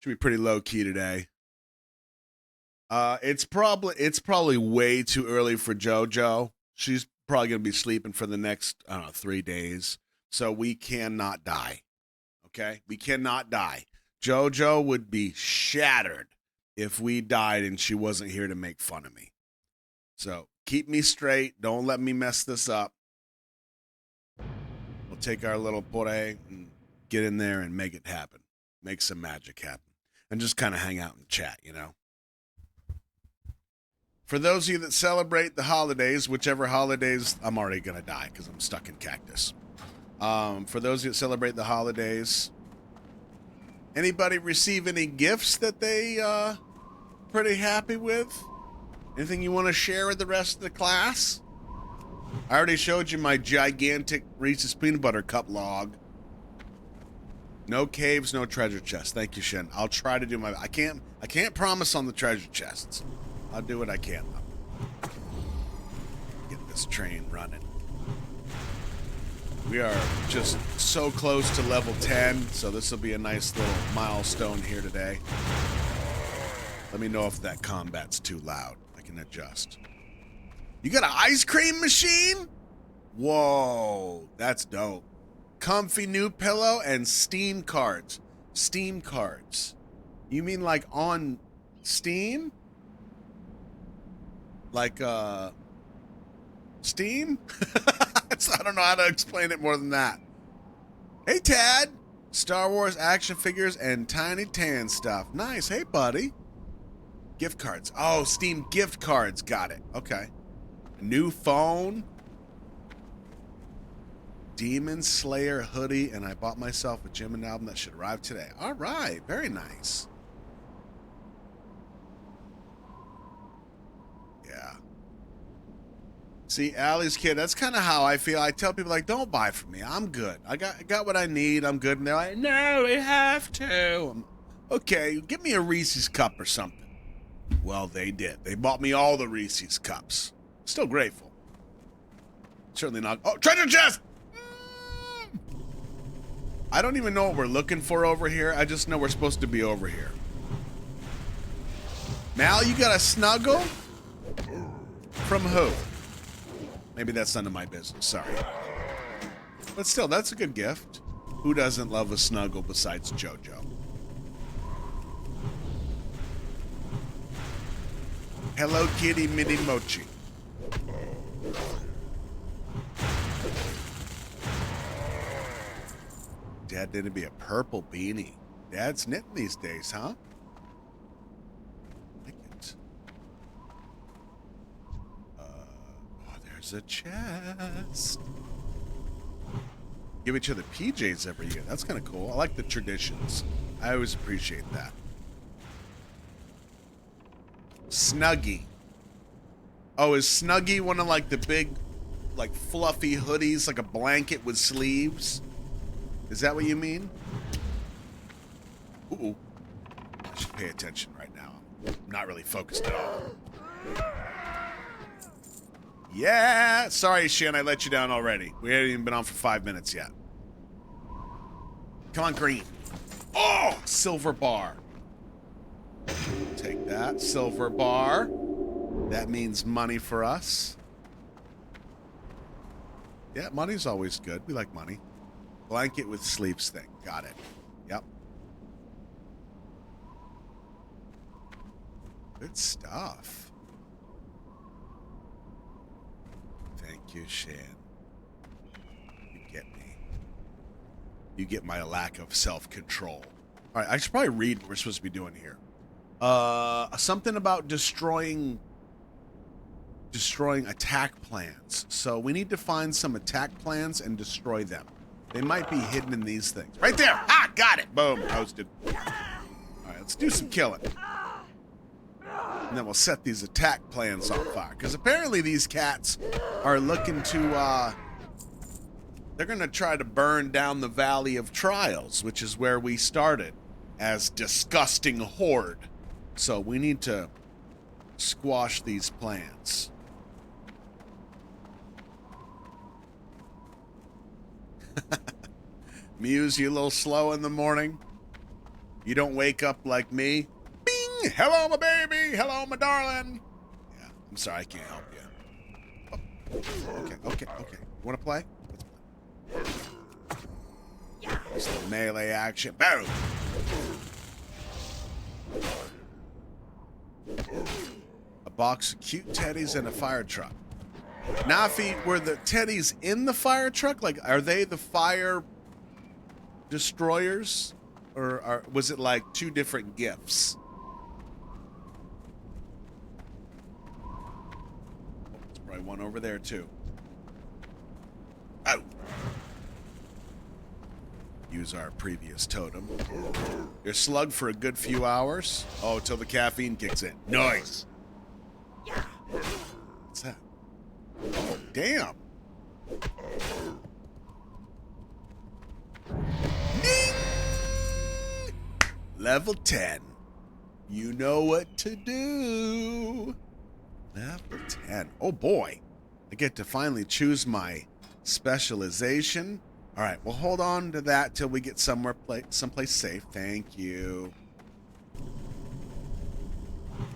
Should be pretty low key today. It's probably way too early for JoJo. She's probably gonna be sleeping for the next, I don't know, 3 days. So we cannot die. Okay? We cannot die. JoJo would be shattered if we died and she wasn't here to make fun of me. So keep me straight. Don't let me mess this up. We'll take our little Borahae and get in there and make it happen. Make some magic happen. And just kind of hang out and chat, you know? For those of you that celebrate the holidays, whichever holidays, I'm already going to die because I'm stuck in cactus. For those of you that celebrate the holidays, anybody receive any gifts that they pretty happy with? Anything you want to share with the rest of the class? I already showed you my gigantic Reese's Peanut Butter Cup log. No caves, no treasure chests. Thank you, Shin. I'll try to do my... I can't promise on the treasure chests. I'll do what I can, though. Get this train running. We are just so close to level 10, so this will be a nice little milestone here today. Let me know if that combat's too loud. I can adjust. You got an ice cream machine? Whoa, that's dope. Comfy new pillow and Steam cards. Steam cards. You mean like on Steam? Like, Steam? I don't know how to explain it more than that. Hey, Tad. Star Wars action figures and Tiny Tan stuff. Nice. Hey, buddy. Gift cards. Oh, Steam gift cards. Got it. Okay. A new phone. Demon Slayer hoodie, and I bought myself a Jimin album that should arrive today. All right. Very nice. Yeah. See, Allie's kid, that's kind of how I feel. I tell people, like, don't buy from me. I'm good. I got what I need. I'm good. And they're like, no, we have to. Okay, give me a Reese's cup or something. Well, they did. They bought me all the Reese's cups. Still grateful. Certainly not. Oh, treasure chest! I don't even know what we're looking for over here. I just know we're supposed to be over here. Mal, you got a snuggle? From who? Maybe that's none of my business. Sorry. But still, that's a good gift. Who doesn't love a snuggle besides JoJo? Hello, kitty mini mochi. Dad didn't be a purple beanie. Dad's knitting these days, huh? I like it. Oh, there's a chest. Give each other PJs every year. That's kind of cool. I like the traditions. I always appreciate that. Snuggie. Oh, is Snuggie one of like the big, like fluffy hoodies, like a blanket with sleeves? Is that what you mean? Ooh. I should pay attention right now. I'm not really focused at all. Yeah! Sorry, Shan, I let you down already. We haven't even been on for 5 minutes yet. Come on, green. Oh! Silver bar. Take that. Silver bar. That means money for us. Yeah, money's always good. We like money. Blanket with sleeves thing. Got it. Yep. Good stuff. Thank you, Shan. You get me. You get my lack of self-control. All right, I should probably read what we're supposed to be doing here. Something about destroying attack plans. So we need to find some attack plans and destroy them. They might be hidden in these things. Right there! Ah, got it! Boom, toasted. All right, let's do some killing. And then we'll set these attack plans on fire. Because apparently these cats are looking to, they're going to try to burn down the Valley of Trials, which is where we started as disgusting horde. So we need to squash these plans. Muse, you a little slow in the morning? You don't wake up like me. Bing! Hello, my baby. Hello, my darling. Yeah, I'm sorry, I can't help you. Oh, okay. Want to play? Let's play. Just melee action. Boom! A box of cute teddies and a fire truck. Nafi, were the teddies in the fire truck? Like, are they the fire destroyers? Or was it like two different gifts? There's probably one over there too. Oh! Use our previous totem. You're slugged for a good few hours. Oh, till the caffeine kicks in. Nice! What's that? Oh, damn! Ding! Level 10. You know what to do. Level 10. Oh boy. I get to finally choose my specialization. All right, we'll hold on to that till we get someplace safe. Thank you.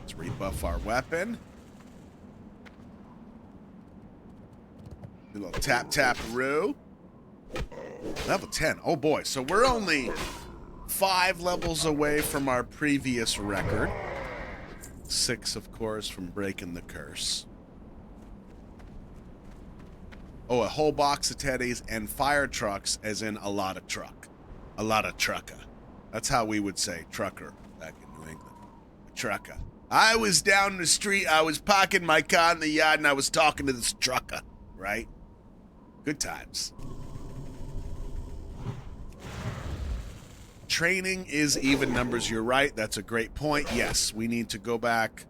Let's rebuff our weapon. Do a little tap-tap-roo. Level 10. Oh boy, so we're only 5 levels away from our previous record. 6, of course, from breaking the curse. Oh, a whole box of teddies and fire trucks, as in a lot of truck. A lot of trucker. That's how we would say trucker back in New England. A trucker. I was down the street, I was parking my car in the yard, and I was talking to this trucker, right? Good times. Training is even numbers, you're right. That's a great point. Yes, we need to go back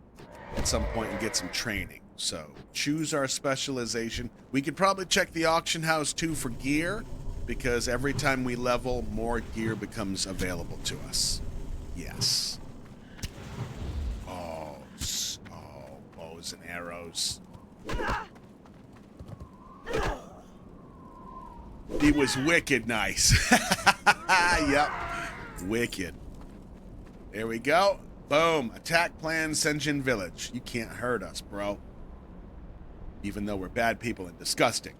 at some point and get some training. So, choose our specialization. We could probably check the auction house too for gear, because every time we level, more gear becomes available to us. Yes. Oh, bows and arrows. He was wicked nice. Yep. Wicked. There we go. Boom. Attack plan, Senjin Village. You can't hurt us, bro. Even though we're bad people and disgusting.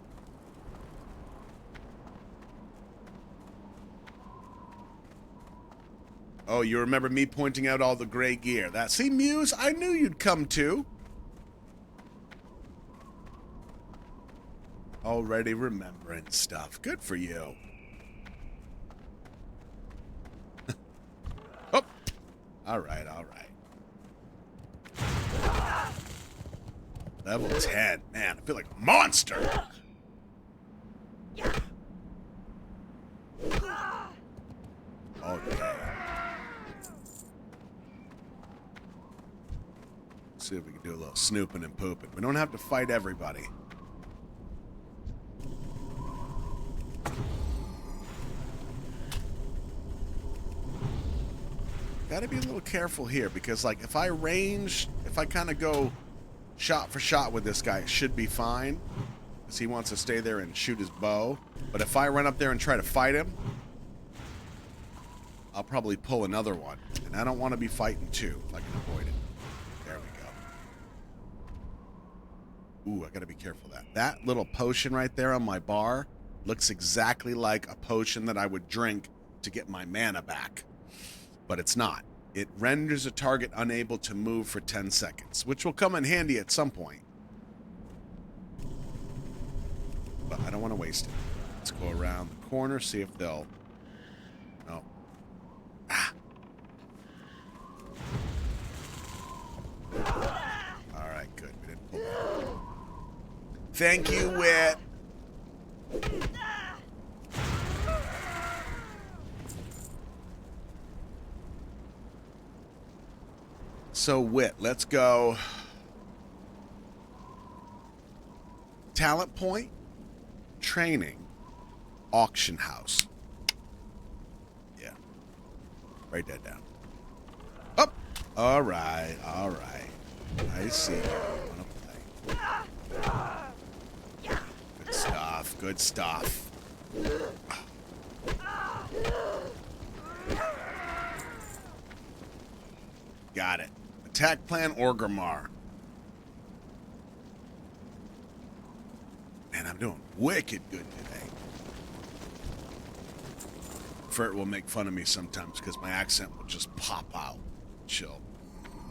Oh, you remember me pointing out all the gray gear. See, Muse, I knew you'd come too. Already remembering stuff. Good for you. Oh. All right. Level 10. Man, I feel like a monster. Okay. Let's see if we can do a little snooping and pooping. We don't have to fight everybody. Gotta be a little careful here, because like if I kind of go shot for shot with this guy, it should be fine, because he wants to stay there and shoot his bow. But if I run up there and try to fight him, I'll probably pull another one, and I don't want to be fighting two if I can avoid it. There we go. Ooh, I gotta be careful of that. That little potion right there on my bar looks exactly like a potion that I would drink to get my mana back. But it's not. It renders a target unable to move for 10 seconds, which will come in handy at some point. But I don't want to waste it. Let's go around the corner, see if they'll... Oh. Ah! Alright, good. We didn't pull that. Thank you, Wit! So, Wit, let's go. Talent point, training, auction house. Yeah. Write that down. Up. All right. I see. Good stuff. Got it. Attack plan Orgrimmar. Man, I'm doing wicked good today. Fert will make fun of me sometimes because my accent will just pop out. Chill.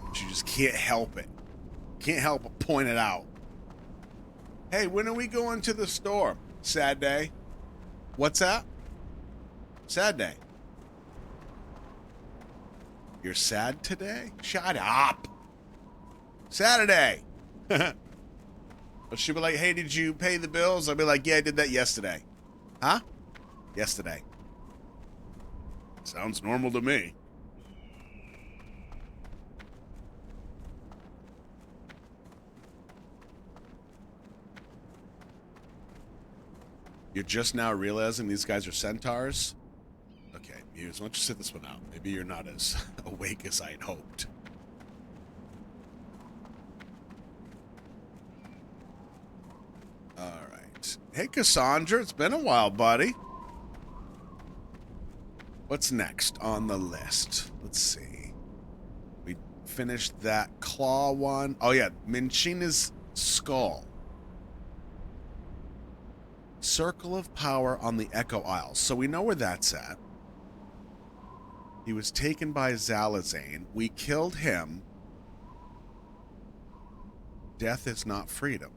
But you just can't help it. Can't help but point it out. Hey, when are we going to the store? Sad day. What's that? Sad day. You're sad today? Shut up. Saturday. But she'll be like, hey, did you pay the bills? I'll be like, yeah, I did that yesterday. Huh? Yesterday. Sounds normal to me. You're just now realizing these guys are centaurs? Okay, Muse, why don't you sit this one out? Maybe you're not as awake as I had hoped. Alright. Hey, Cassandra, it's been a while, buddy. What's next on the list? Let's see. We finished that claw one. Oh, yeah, Minchina's skull. Circle of Power on the Echo Isles. So we know where that's at. He was taken by Zalazane. We killed him. Death is not freedom.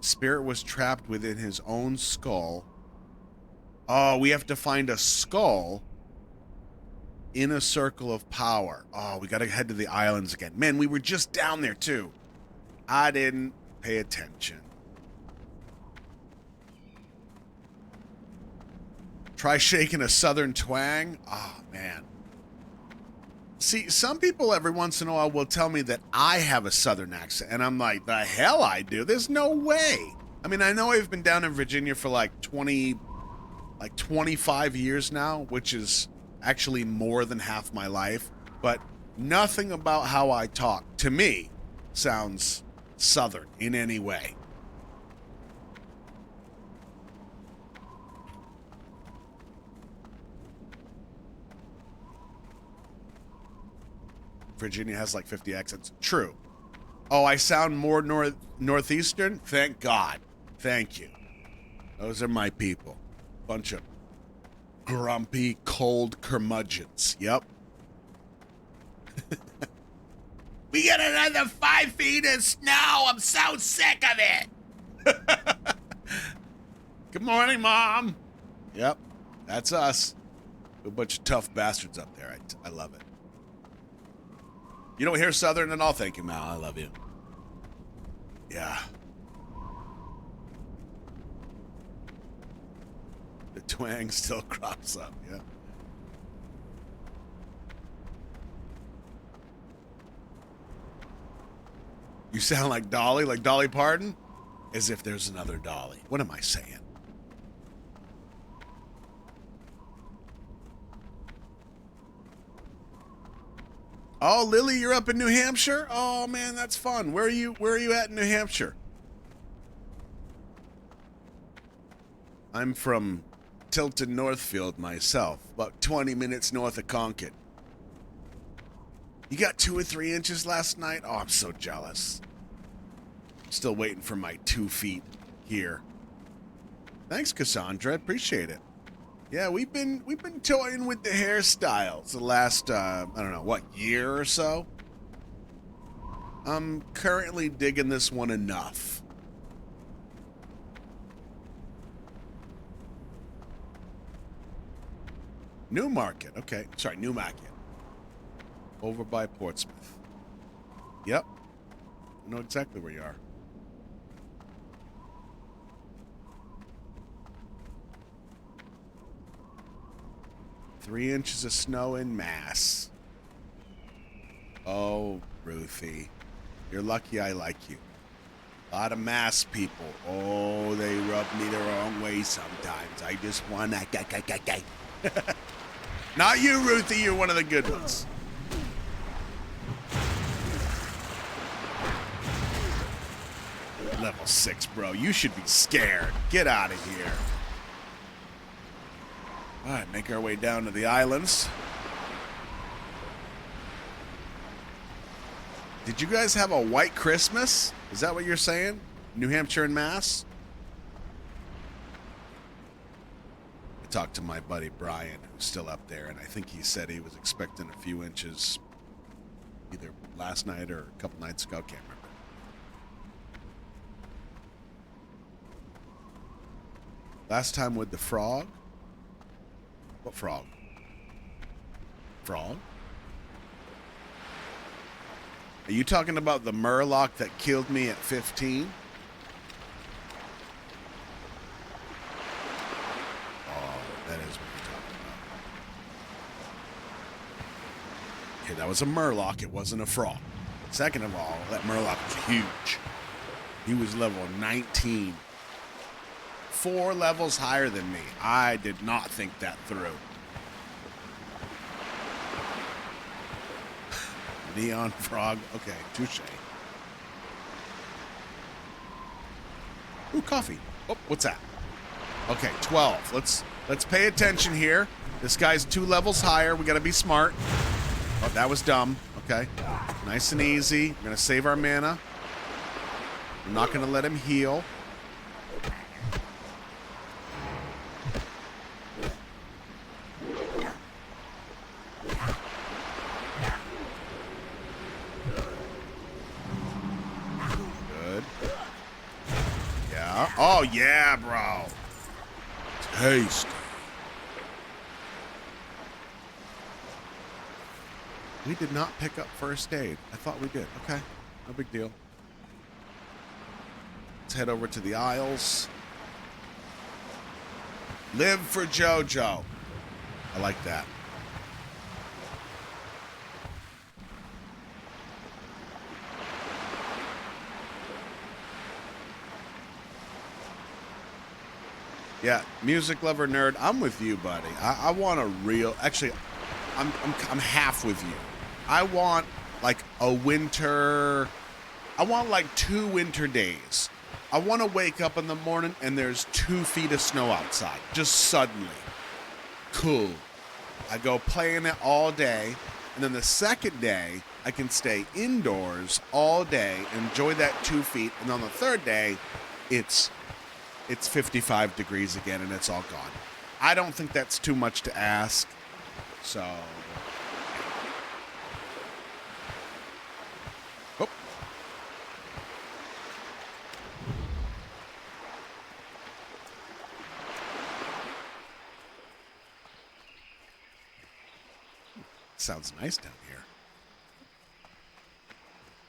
Spirit was trapped within his own skull. Oh, we have to find a skull in a circle of power. Oh, we gotta head to the islands again. Man, we were just down there too. I didn't pay attention. Try shaking a southern twang. Oh, man. See, some people every once in a while will tell me that I have a southern accent, and I'm like, the hell I do? There's no way. I mean, I know I've been down in Virginia for like 25 years now, which is actually more than half my life, but nothing about how I talk, to me, sounds southern in any way. Virginia has like 50 accents. True. Oh, I sound more northeastern? Thank God. Thank you. Those are my people. Bunch of grumpy, cold curmudgeons. Yep. We get another 5 feet of snow. I'm so sick of it. Good morning, Mom. Yep. That's us. A bunch of tough bastards up there. I love it. You don't hear Southern at all? Thank you, Mal. I love you. Yeah. The twang still crops up, yeah. You sound like Dolly Parton? As if there's another Dolly. What am I saying? Oh, Lily, you're up in New Hampshire? Oh man, that's fun. Where are you at in New Hampshire? I'm from Tilton Northfield myself, about 20 minutes north of Concord. You got 2 or 3 inches last night? Oh, I'm so jealous. Still waiting for my 2 feet here. Thanks, Cassandra. Appreciate it. Yeah, we've been toying with the hairstyles the last I don't know, what, year or so? I'm currently digging this one enough. Newmarket. Okay. Sorry, Newmarket. Over by Portsmouth. Yep. I know exactly where you are. Three inches of snow in Mass. Oh, Ruthie. You're lucky I like you. A lot of Mass people. Oh, they rub me the wrong way sometimes. I just wanna... Not you, Ruthie. You're one of the good ones. Level 6, bro. You should be scared. Get out of here. All right, make our way down to the islands. Did you guys have a white Christmas? Is that what you're saying? New Hampshire and Mass? I talked to my buddy Brian, who's still up there, and I think he said he was expecting a few inches either last night or a couple nights ago. Can't remember. Last time with the frog? What frog? Frog? Are you talking about the Murloc that killed me at 15? Oh, that is what you're talking about. Okay, that was a Murloc. It wasn't a frog. Second of all, that Murloc was huge. He was level 19. 4 levels higher than me. I did not think that through. Neon frog. Okay, touche. Ooh, coffee. Oh, what's that? Okay, 12. Let's pay attention here. This guy's 2 levels higher. We gotta be smart. Oh, that was dumb. Okay. Nice and easy. We're gonna save our mana. I'm not gonna let him heal. Oh, yeah, bro. Taste. We did not pick up first aid. I thought we did. Okay. No big deal. Let's head over to the Isles. Live for JoJo. I like that. Yeah, music lover nerd. I'm with you, buddy. I want a real. Actually, I'm half with you. I want like a winter. I want like 2 winter days. I want to wake up in the morning and there's 2 feet of snow outside. Just suddenly. Cool. I go play in it all day, and then the second day I can stay indoors all day, enjoy that 2 feet, and on the third day, it's 55 degrees again, and it's all gone. I don't think that's too much to ask. So, oh. Sounds nice down here.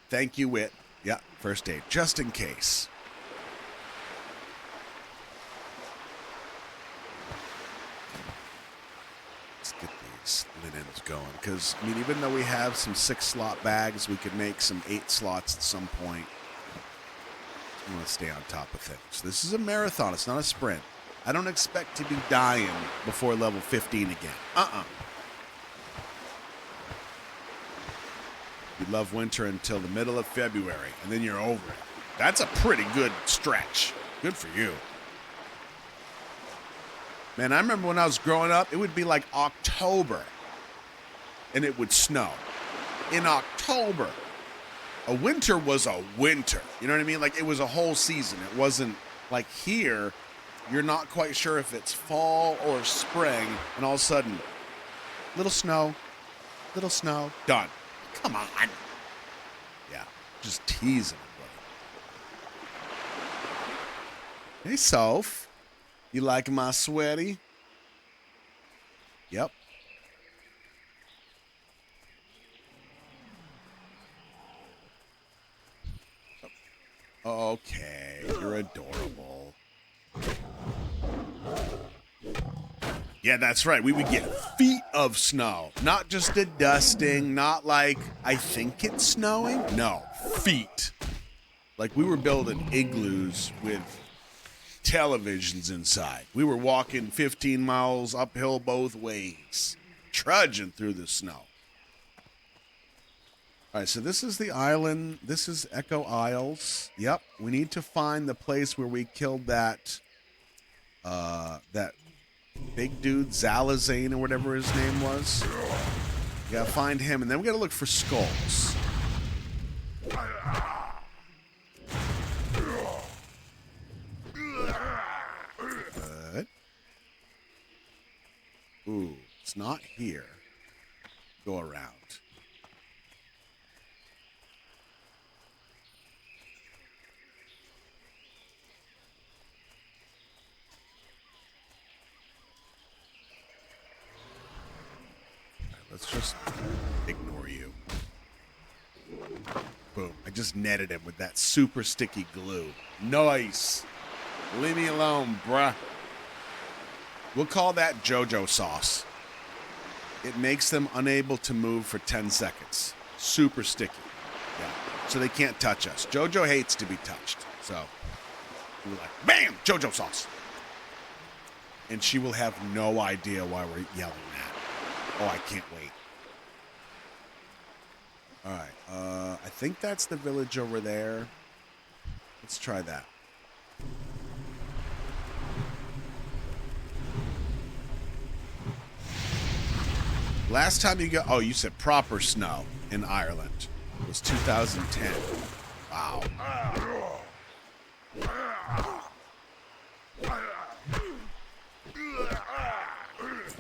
Thank you, Wit. Yeah, first aid, just in case. Linens going, because I mean, even though we have some 6-slot bags, we could make some 8 slots at some point. I want to stay on top of things. This is a marathon, it's not a sprint. I don't expect to be dying before level 15 again. You love winter until the middle of February, and then you're over it. That's a pretty good stretch. Good for you. Man, I remember when I was growing up, it would be like October, and it would snow. In October, a winter was a winter. You know what I mean? Like, it was a whole season. It wasn't like here, you're not quite sure if it's fall or spring, and all of a sudden, little snow, done. Come on. Yeah, just teasing it, buddy. Hey, Soph. You like my sweaty? Yep. Okay, you're adorable. Yeah, that's right. We would get feet of snow. Not just a dusting, not like, I think it's snowing. No, feet. Like, we were building igloos with televisions inside. We were walking 15 miles uphill both ways, trudging through the snow. All right, so this is the island. This is Echo Isles. Yep, we need to find the place where we killed that big dude, Zalazane or whatever his name was. We gotta find him, and then we gotta look for skulls. Good. Ooh, it's not here. Go around. Let's just ignore you. Boom. I just netted him with that super sticky glue. Nice. Leave me alone, bruh. We'll call that JoJo sauce. It makes them unable to move for 10 seconds. Super sticky. Yeah. So they can't touch us. JoJo hates to be touched. So we're like, bam, JoJo sauce. And she will have no idea why we're yelling that. Oh, I can't wait. All right. I think that's the village over there. Let's try that. Last time you got... Oh, you said proper snow in Ireland. It was 2010. Wow.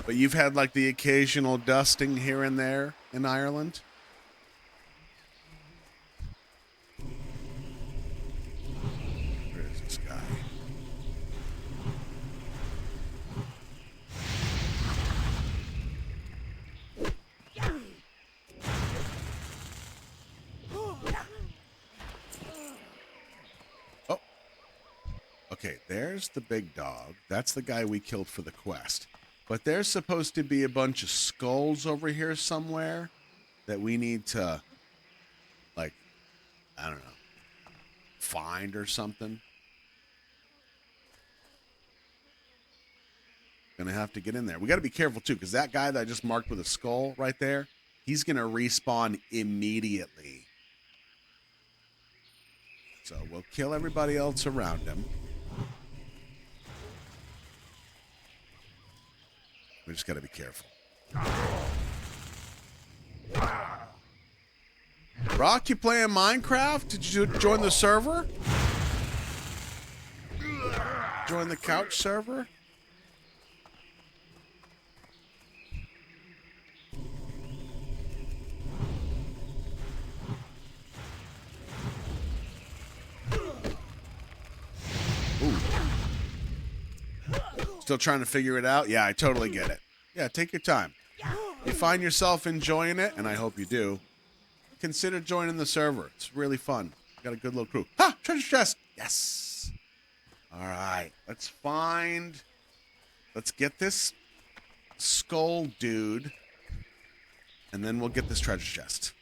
But you've had, like, the occasional dusting here and there in Ireland? Where is this guy? Oh. Okay, there's the big dog. That's the guy we killed for the quest. But there's supposed to be a bunch of skulls over here somewhere that we need to, like, I don't know, find or something. Gonna have to get in there. We got to be careful, too, because that guy that I just marked with a skull right there, he's going to respawn immediately. So we'll kill everybody else around him. We just got to be careful. Rock, you playing Minecraft? Did you join the server? Join the couch server? Ooh. Still trying to figure it out? Yeah, I totally get it. Yeah, take your time. You find yourself enjoying it, and I hope you do, consider joining the server. It's really fun. Got a good little crew. Ha! Treasure chest! Yes! All right. Let's get this skull dude, and then we'll get this treasure chest.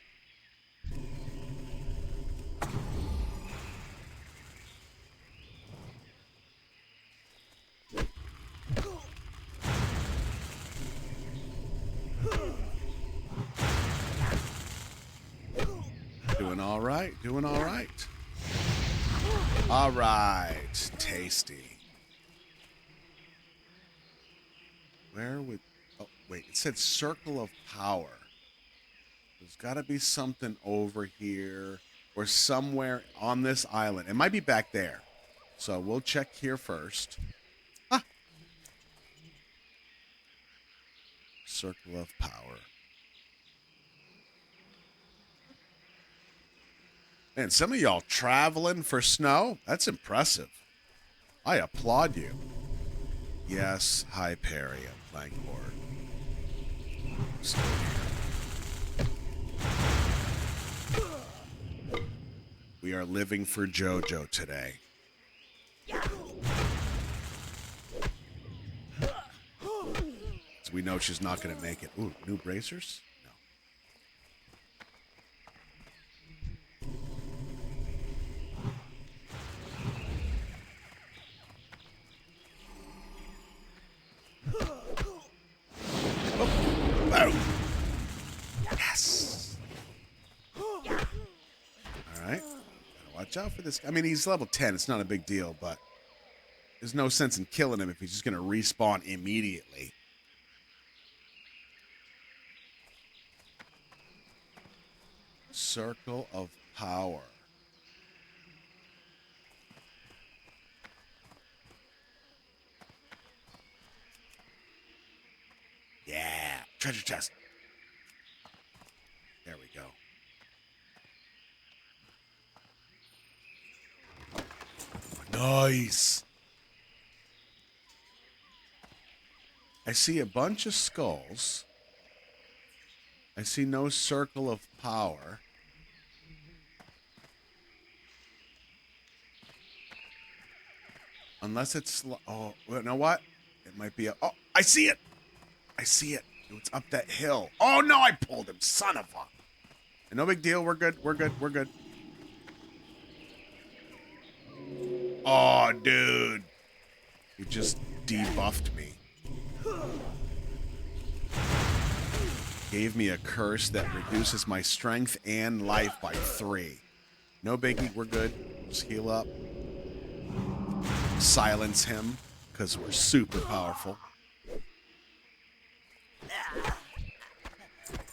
Doing all right. Doing all right. All right. Tasty. Where would... Oh, wait. It said Circle of Power. There's got to be something over here or somewhere on this island. It might be back there. So we'll check here first. Ah! Circle of Power. Man, some of y'all traveling for snow? That's impressive. I applaud you. Yes, Hyperion, playing board. Still here. We are living for JoJo today. So we know she's not going to make it. Ooh, new bracers? Boom! Yes! Alright. Gotta watch out for this guy. I mean, he's level 10. It's not a big deal, but there's no sense in killing him if he's just gonna respawn immediately. Circle of power. Yeah. Treasure chest. There we go. Nice. I see a bunch of skulls. I see no circle of power. Unless it's... Oh, you know what? It might be a... Oh, I see it! I see it. It's up that hill. Oh, no, I pulled him. Son of a... No big deal. We're good. We're good. We're good. Oh, dude. You just debuffed me. Gave me a curse that reduces my strength and life by 3. No biggie. We're good. Just heal up. Silence him, because we're super powerful.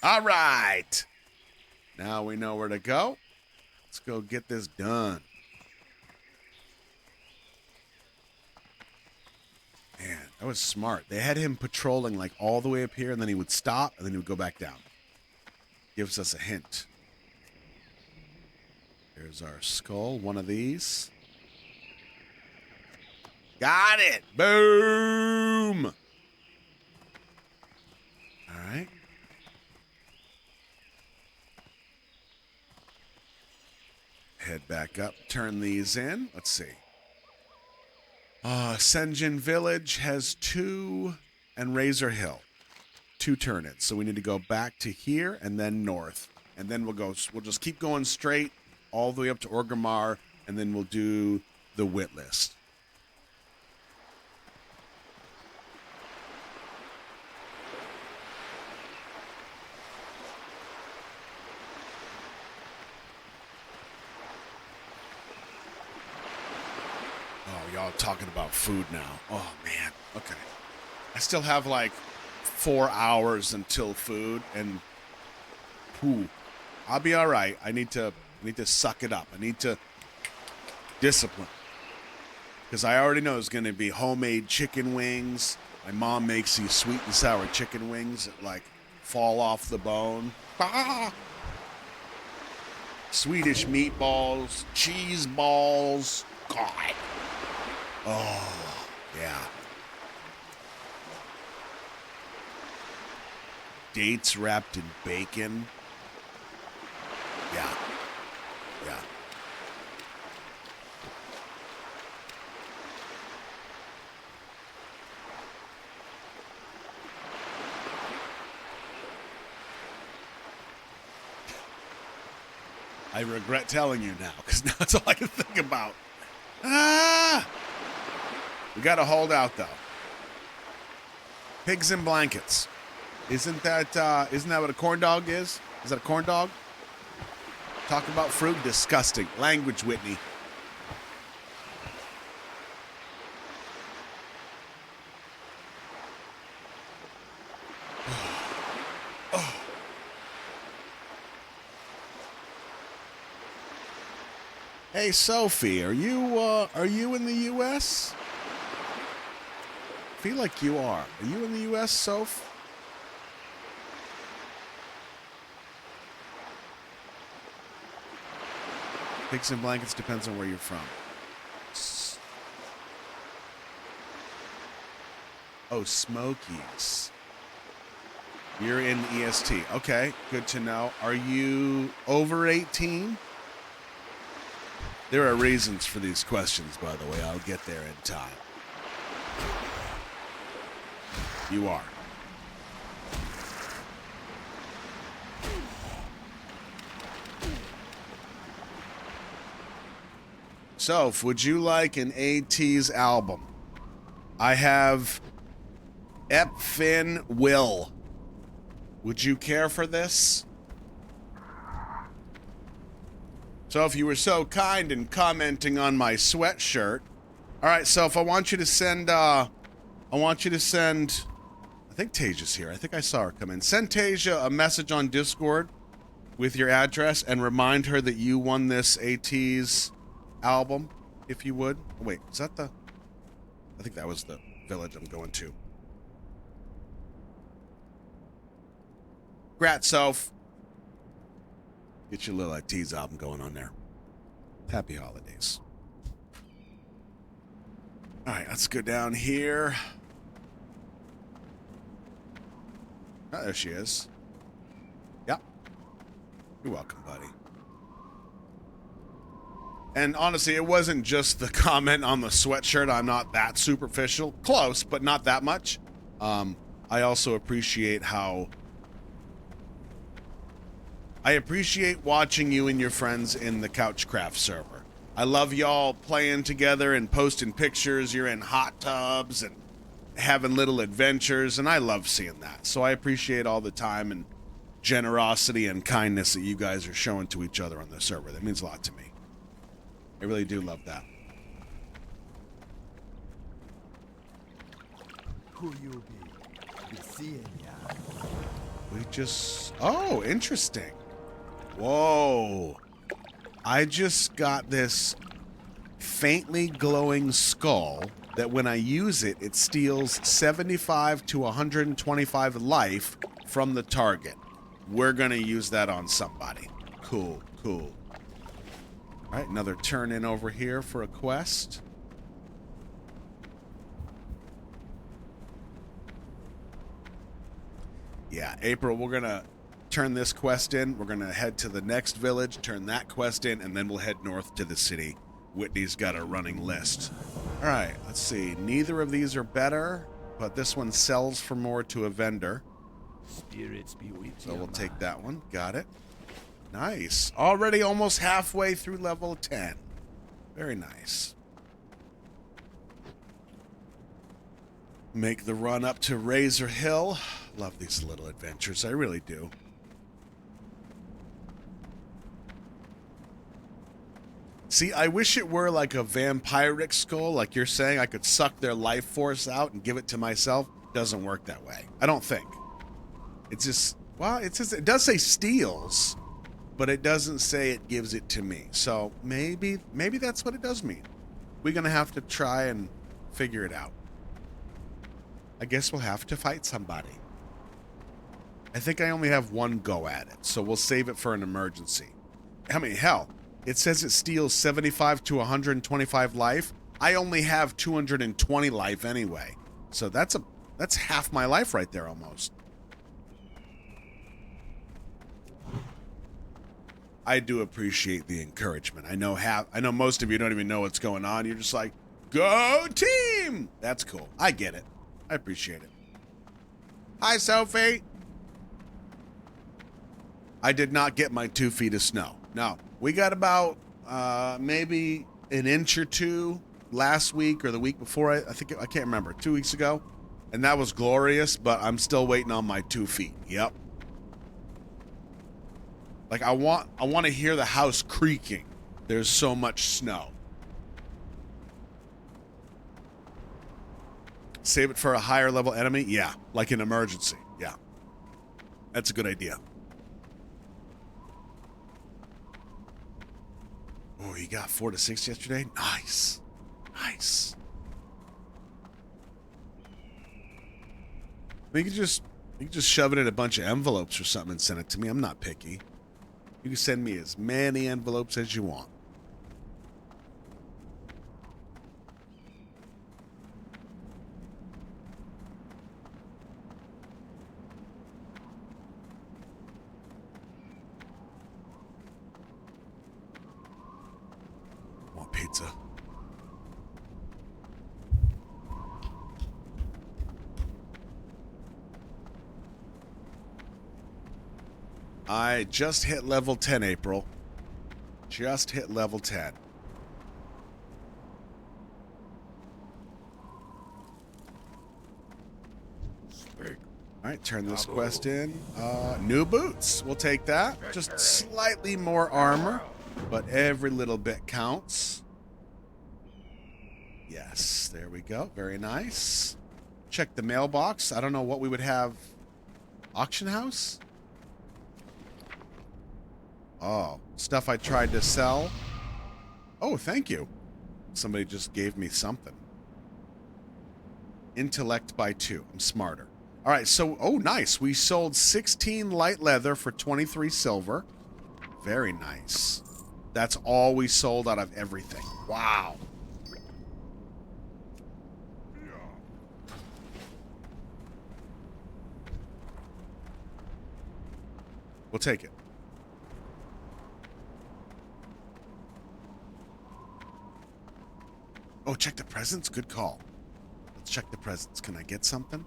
All right. Now we know where to go. Let's go get this done. Man, that was smart. They had him patrolling like all the way up here, and then he would stop, and then he would go back down. Gives us a hint. Here's our skull, one of these. Got it! Boom! All right. Head back up, turn these in. Let's see. Senjin Village has 2, and Razor Hill. 2 turn-ins. So we need to go back to here and then north. And then we'll just keep going straight all the way up to Orgrimmar, and then we'll do the wit list. Y'all talking about food now. Oh, man. Okay. I still have like 4 hours until food, and I'll be all right. I need to suck it up. I need to discipline, because I already know it's going to be homemade chicken wings. My mom makes these sweet and sour chicken wings that like fall off the bone. Ah! Swedish meatballs, cheese balls. God. Oh, yeah. Dates wrapped in bacon. Yeah. Yeah. I regret telling you now, because now that's all I can think about. Ah! We got to hold out, though. Pigs in blankets. Isn't that what a corn dog is? Is that a corn dog? Talk about fruit? Disgusting. Language, Whitney. Oh. Hey, Sophie, are you in the U.S.? I feel like you are. Are you in the U.S., Soph? Pigs and blankets depends on where you're from. Oh, Smokies. You're in EST. Okay, good to know. Are you over 18? There are reasons for these questions, by the way. I'll get there in time. You are. Soph, would you like an AT's album? I have Ep Fin Will. Would you care for this? So if you were so kind in commenting on my sweatshirt. All right, so if I want you to send, I think Tasia's here. I think I saw her come in. Send Tasia a message on Discord with your address and remind her that you won this AT's album, if you would. Oh, wait, is that the... I think that was the village I'm going to. Grat self. Get your little AT's album going on there. Happy holidays. All right, let's go down here. Oh, there she is. Yep. You're welcome, buddy. And honestly, it wasn't just the comment on the sweatshirt. I'm not that superficial. Close, but not that much. I also appreciate how... I appreciate watching you and your friends in the Couchcraft server. I love y'all playing together and posting pictures. You're in hot tubs and having little adventures, and I love seeing that. So I appreciate all the time and generosity and kindness that you guys are showing to each other on the server. That means a lot to me. I really do love that. Who you be? Be seeing ya. We just... Oh, interesting. Whoa. I just got this faintly glowing skull that when I use it, it steals 75 to 125 life from the target. We're going to use that on somebody. Cool, cool. All right, another turn in over here for a quest. Yeah, April, we're going to turn this quest in. We're going to head to the next village, turn that quest in, and then we'll head north to the city. Whitney's got a running list. All right, let's see. Neither of these are better, but this one sells for more to a vendor. Spirits be with you. So we'll take that one. Got it. Nice. Already almost halfway through level 10. Very nice. Make the run up to Razor Hill. Love these little adventures. I really do. See, I wish it were like a vampiric skull, like you're saying. I could suck their life force out and give it to myself. Doesn't work that way. I don't think. It's just, well, it does say steals, but it doesn't say it gives it to me. So maybe that's what it does mean. We're going to have to try and figure it out. I guess we'll have to fight somebody. I think I only have one go at it, so we'll save it for an emergency. I mean, hell, it says it steals 75 to 125 life. I only have 220 life anyway. So that's half my life right there almost. I do appreciate the encouragement. I know most of you don't even know what's going on. You're just like, go team! That's cool. I get it. I appreciate it. Hi, Sophie. I did not get my 2 feet of snow. No, we got about maybe an inch or two last week or the week before. I can't remember. 2 weeks ago, and that was glorious. But I'm still waiting on my 2 feet. Yep. Like I want to hear the house creaking. There's so much snow. Save it for a higher level enemy? Yeah, like an emergency. Yeah. That's a good idea. Oh, you got 4 to 6 yesterday? Nice. Nice. You can just shove it in a bunch of envelopes or something and send it to me. I'm not picky. You can send me as many envelopes as you want. Want pizza? I just hit level 10, April. Just hit level 10. All right, turn this quest in. New boots. We'll take that. Just slightly more armor, but every little bit counts. Yes, there we go. Very nice. Check the mailbox. I don't know what we would have. Auction house? Oh, stuff I tried to sell. Oh, thank you. Somebody just gave me something. Intellect by 2. I'm smarter. All right, so, oh, nice. We sold 16 light leather for 23 silver. Very nice. That's all we sold out of everything. Wow. We'll take it. Oh, check the presents? Good call. Let's check the presents. Can I get something?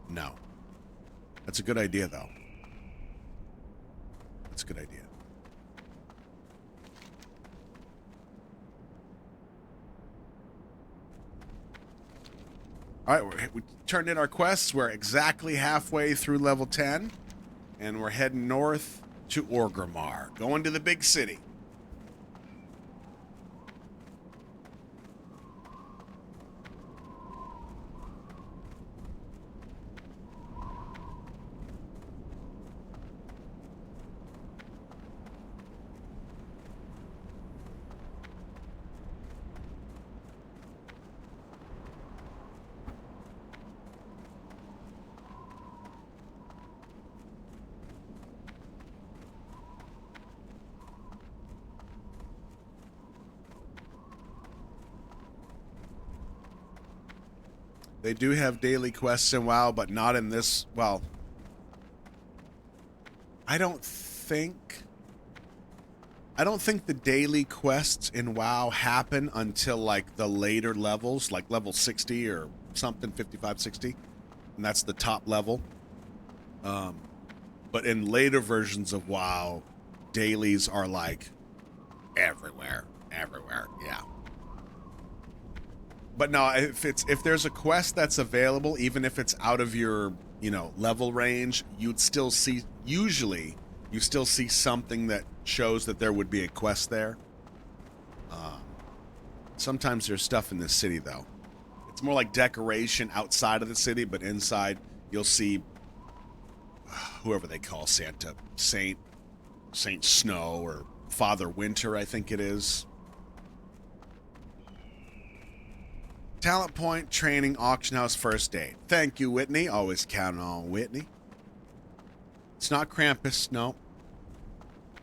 No. That's a good idea, though. That's a good idea. All right, we turned in our quests. We're exactly halfway through level 10, and we're heading north to Orgrimmar, going to the big city. They do have daily quests in WoW, but not in this. Well, I don't think the daily quests in WoW happen until like the later levels, like level 60 or something, 55, 60, and that's the top level. But in later versions of WoW, dailies are like everywhere, yeah. But no, if there's a quest that's available, even if it's out of your, level range, you still see something that shows that there would be a quest there. Sometimes there's stuff in the city, though. It's more like decoration outside of the city, but inside you'll see whoever they call Santa, Saint Snow or Father Winter, I think it is. Talent point, training, auction house, first aid. Thank you, Whitney. Always counting on Whitney. It's not Krampus, no.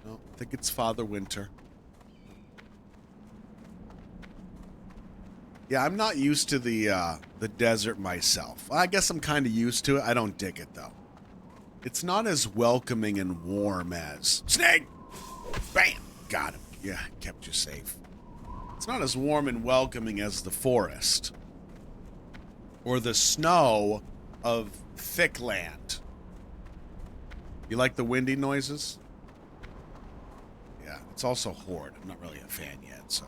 No, I think it's Father Winter. Yeah, I'm not used to the desert myself. I guess I'm kind of used to it. I don't dig it, though. It's not as welcoming and warm as... Snake! Bam! Got him. Yeah, kept you safe. It's not as warm and welcoming as the forest. Or the snow of thick land. You like the windy noises? Yeah, it's also Horde. I'm not really a fan yet, so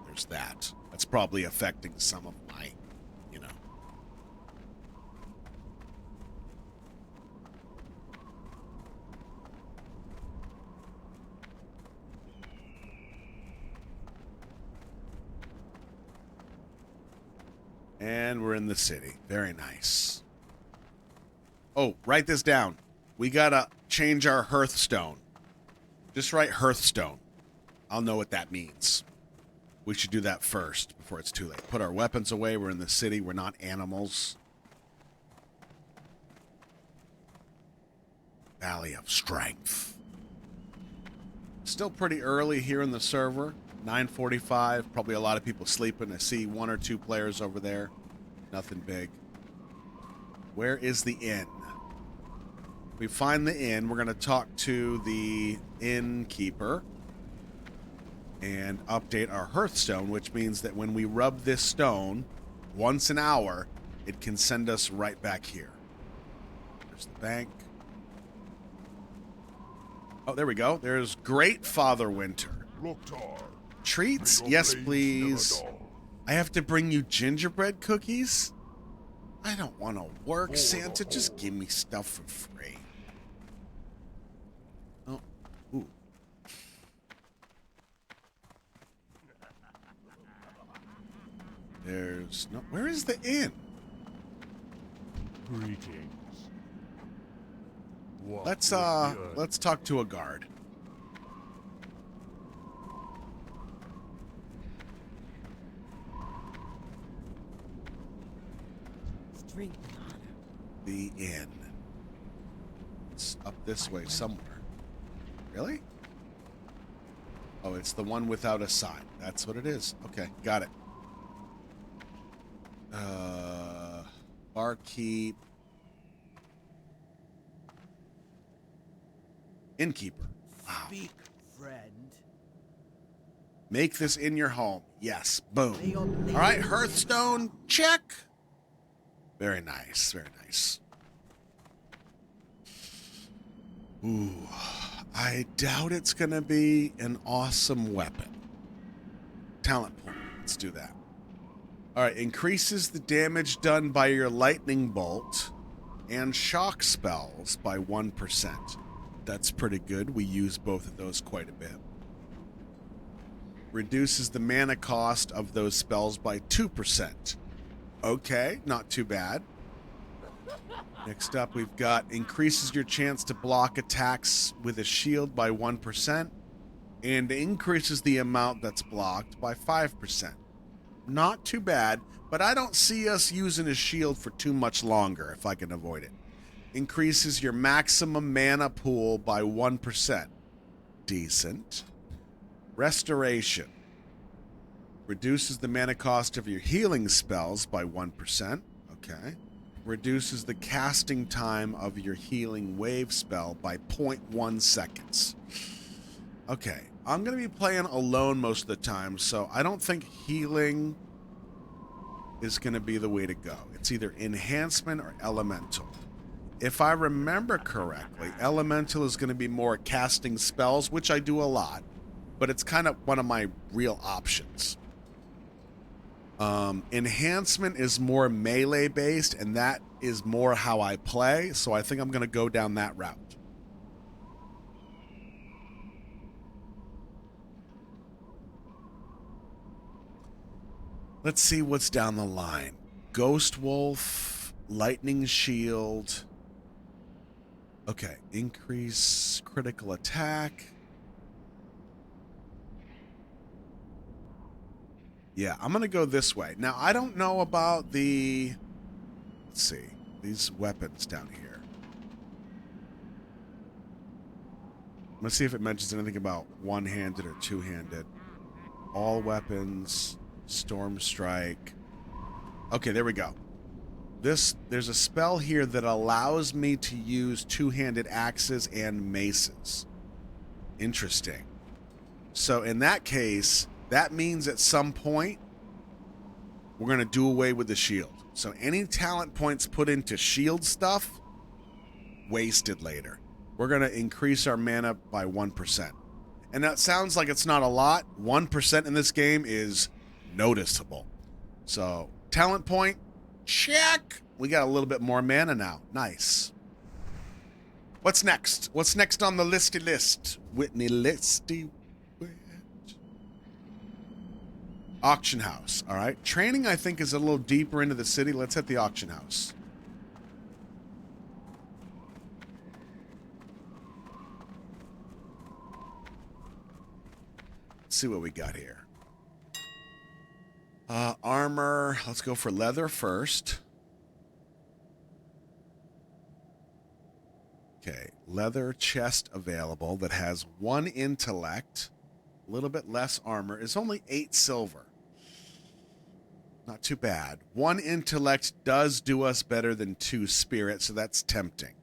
there's that. That's probably affecting some of my, And we're in the city. Very nice. Oh, write this down. We gotta change our Hearthstone. Just write Hearthstone. I'll know what that means. We should do that first before it's too late. Put our weapons away. We're in the city. We're not animals. Valley of Strength. Still pretty early here in the server. 9:45. Probably a lot of people sleeping. I see 1 or 2 players over there. Nothing big. Where is the inn? We find the inn. We're going to talk to the innkeeper and update our Hearthstone, which means that when we rub this stone once an hour, it can send us right back here. There's the bank. Oh, there we go. There's Great Father Winter. Treats? Yes, please. I have to bring you gingerbread cookies? I don't want to work, Santa. Just give me stuff for free. Oh, ooh. There's no... Where is the inn? Greetings. Walk Let's with the earth. let's talk to a guard. Strength and honor. The inn. It's up this way somewhere. Really? Oh, it's the one without a sign. That's what it is. Okay, got it. Barkeep. Innkeeper. Wow. Speak, friend. Make this in your home. Yes. Boom. May your blade All right, Hearthstone, check. Very nice. Very nice. Ooh. I doubt it's going to be an awesome weapon. Talent point. Let's do that. All right, increases the damage done by your lightning bolt and shock spells by 1%. That's pretty good. We use both of those quite a bit. Reduces the mana cost of those spells by 2%. Okay, not too bad. Next up, we've got increases your chance to block attacks with a shield by 1% and increases the amount that's blocked by 5%. Not too bad, but I don't see us using a shield for too much longer if I can avoid it. Increases your maximum mana pool by 1%. Decent. Restoration. Reduces the mana cost of your healing spells by 1%. Okay. Reduces the casting time of your healing wave spell by 0.1 seconds. Okay. I'm going to be playing alone most of the time, so I don't think healing is going to be the way to go. It's either enhancement or elemental. If I remember correctly, elemental is going to be more casting spells, which I do a lot, but it's kind of one of my real options. Enhancement is more melee based, and that is more how I play, so I think I'm going to go down that route. Let's see what's down the line. Ghost Wolf, Lightning Shield. Okay, increase critical attack. Yeah, I'm going to go this way. Now, I don't know about the... Let's see. These weapons down here. Let's see if it mentions anything about one-handed or two-handed. All weapons... Storm Strike. Okay, there we go. There's a spell here that allows me to use two-handed axes and maces. Interesting. So in that case, that means at some point we're going to do away with the shield. So any talent points put into shield stuff, wasted later. We're going to increase our mana by 1%. And that sounds like it's not a lot. 1% in this game is noticeable. So, talent point, check. We got a little bit more mana now. Nice. What's next? What's next on the listy list? Whitney Listy. Auction house. All right. Training, I think, is a little deeper into the city. Let's hit the auction house. Let's see what we got here. Armor. Let's go for leather first. Okay. Leather chest available that has 1 intellect. A little bit less armor. It's only 8 silver. Not too bad. 1 intellect does do us better than 2 spirit, so that's tempting.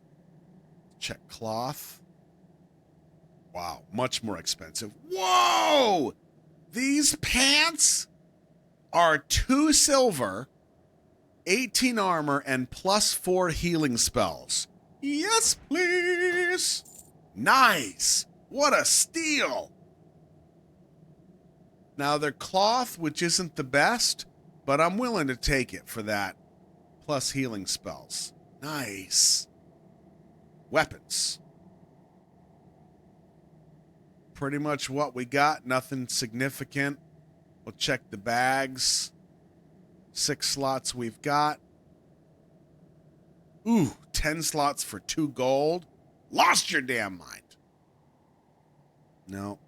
Check cloth. Wow. Much more expensive. Whoa! These pants are 2 silver, 18 armor, and +4 healing spells. Yes, please. Nice. What a steal. Now, they're cloth, which isn't the best, but I'm willing to take it for that. Plus healing spells. Nice. Weapons. Pretty much what we got. Nothing significant. We'll check the bags. 6 slots we've got. Ooh, 10 slots for 2 gold. Lost your damn mind. No.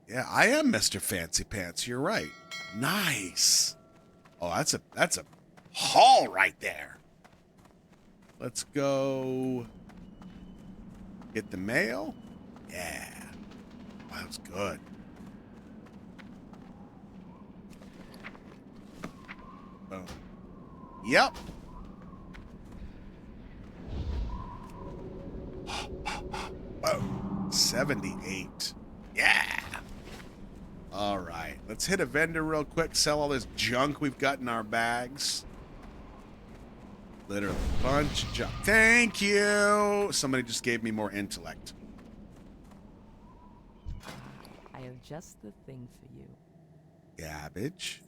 Yeah, I am Mr. Fancy Pants. You're right. Nice. Oh, that's a haul right there. Let's go get the mail. Yeah. Wow, that was good. Boom. Yep. Whoa. 78. Yeah. All right. Let's hit a vendor real quick. Sell all this junk we've got in our bags. Literally a bunch of junk. Thank you. Somebody just gave me more intellect. I have just the thing for you. Garbage.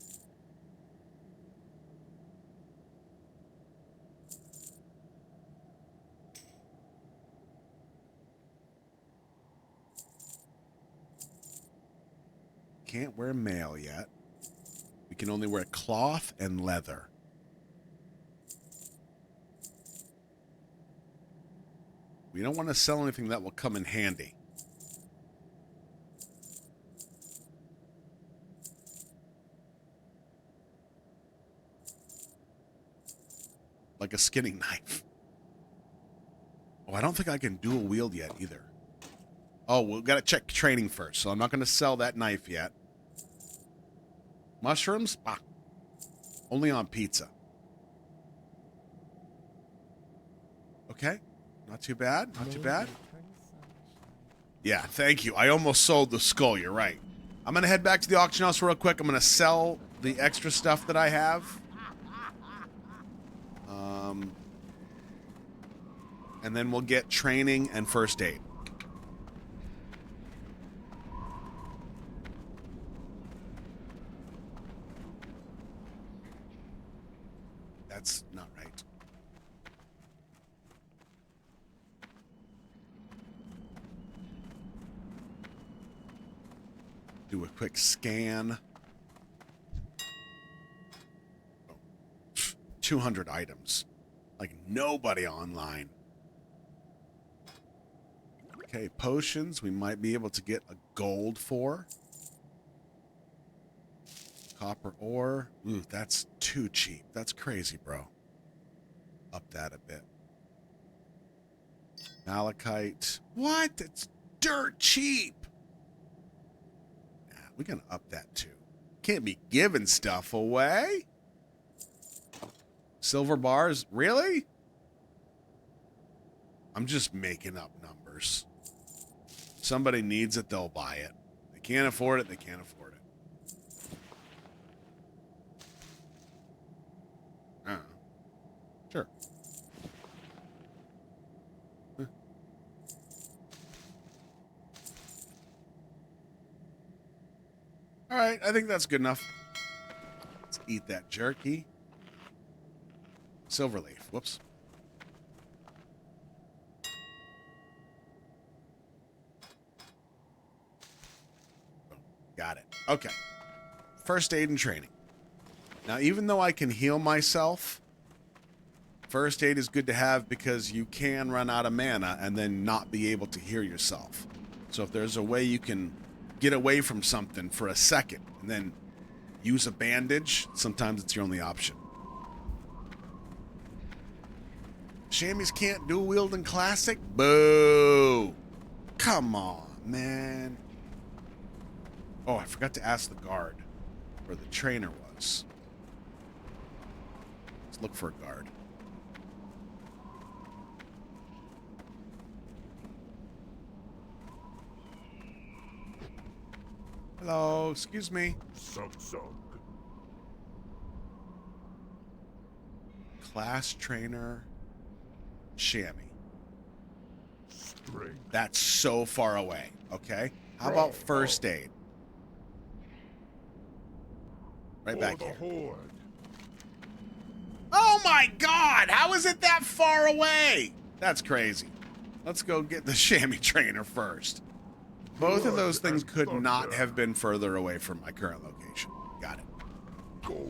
Can't wear mail yet. We can only wear cloth and leather. We don't want to sell anything that will come in handy. Like a skinning knife. Oh, I don't think I can dual wield yet either. Oh, we've got to check training first, so I'm not going to sell that knife yet. Mushrooms? Ah. Only on pizza. Okay. Not too bad. Not too bad. Yeah, thank you. I almost sold the skull. You're right. I'm going to head back to the auction house real quick. I'm going to sell the extra stuff that I have. And then we'll get training and first aid. That's not right. Do a quick scan. Oh, 200 items. Like nobody online. Okay, potions we might be able to get a gold for. Copper ore. Ooh, that's too cheap. That's crazy, bro. Up that a bit. Malachite. What? It's dirt cheap. Nah, we're going to up that too. Can't be giving stuff away. Silver bars. Really? I'm just making up numbers. Somebody needs it, they'll buy it. They can't afford it, they can't afford it. Sure. Huh. All right, I think that's good enough. Let's eat that jerky. Silverleaf. Whoops. Got it. Okay. First aid and training. Now, even though I can heal myself, first aid is good to have because you can run out of mana and then not be able to heal yourself. So if there's a way you can get away from something for a second and then use a bandage, sometimes it's your only option. Chamois can't dual wield in Classic? Boo! Come on, man. Oh, I forgot to ask the guard where the trainer was. Let's look for a guard. Hello, excuse me. Class trainer, chamois. That's so far away. Okay. How about first aid? Right back here. Oh my God! How is it that far away? That's crazy. Let's go get the chamois trainer first. Both of those things could not have been further away from my current location. Got it.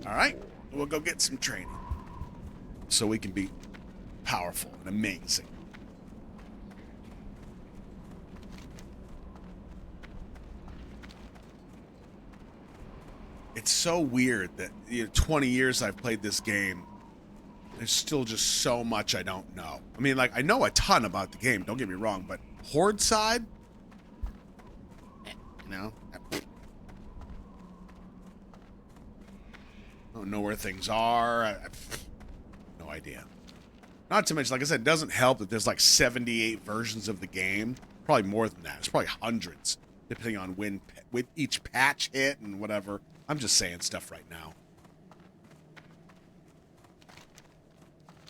All right. We'll go get some training so we can be powerful and amazing. It's so weird that 20 years I've played this game. There's still just so much I don't know. I mean, like, I know a ton about the game, don't get me wrong, but Horde side? You know? I don't know where things are. No idea. Not to mention, like I said, it doesn't help that there's like 78 versions of the game. Probably more than that. It's probably hundreds, depending on when with each patch hit and whatever. I'm just saying stuff right now.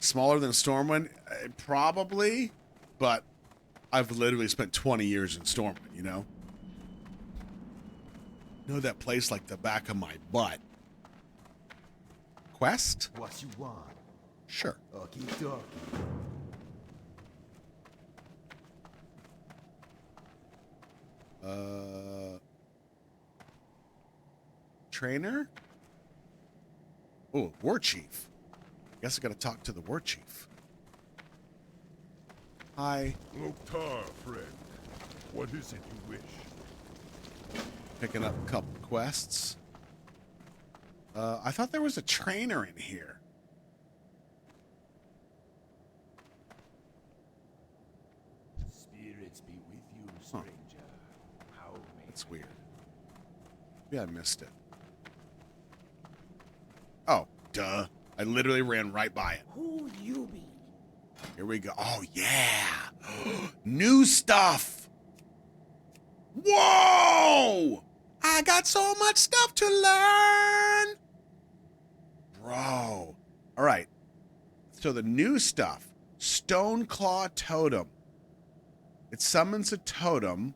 Smaller than Stormwind? Probably, but I've literally spent 20 years in Stormwind, you know? Know that place like the back of my butt. Quest? What you want? Sure. Okie dokie. Trainer? Oh, War Chief. Guess I gotta talk to the War Chief. Hi. Loktar, friend. What is it you wish? Picking up a couple quests. I thought there was a trainer in here. Spirits be with you, stranger. How may That's weird. Maybe I missed it. Oh, duh. I literally ran right by it. Who you be? Here we go. Oh, yeah. New stuff. Whoa! I got so much stuff to learn. Bro. All right. So the new stuff. Stoneclaw Totem. It summons a totem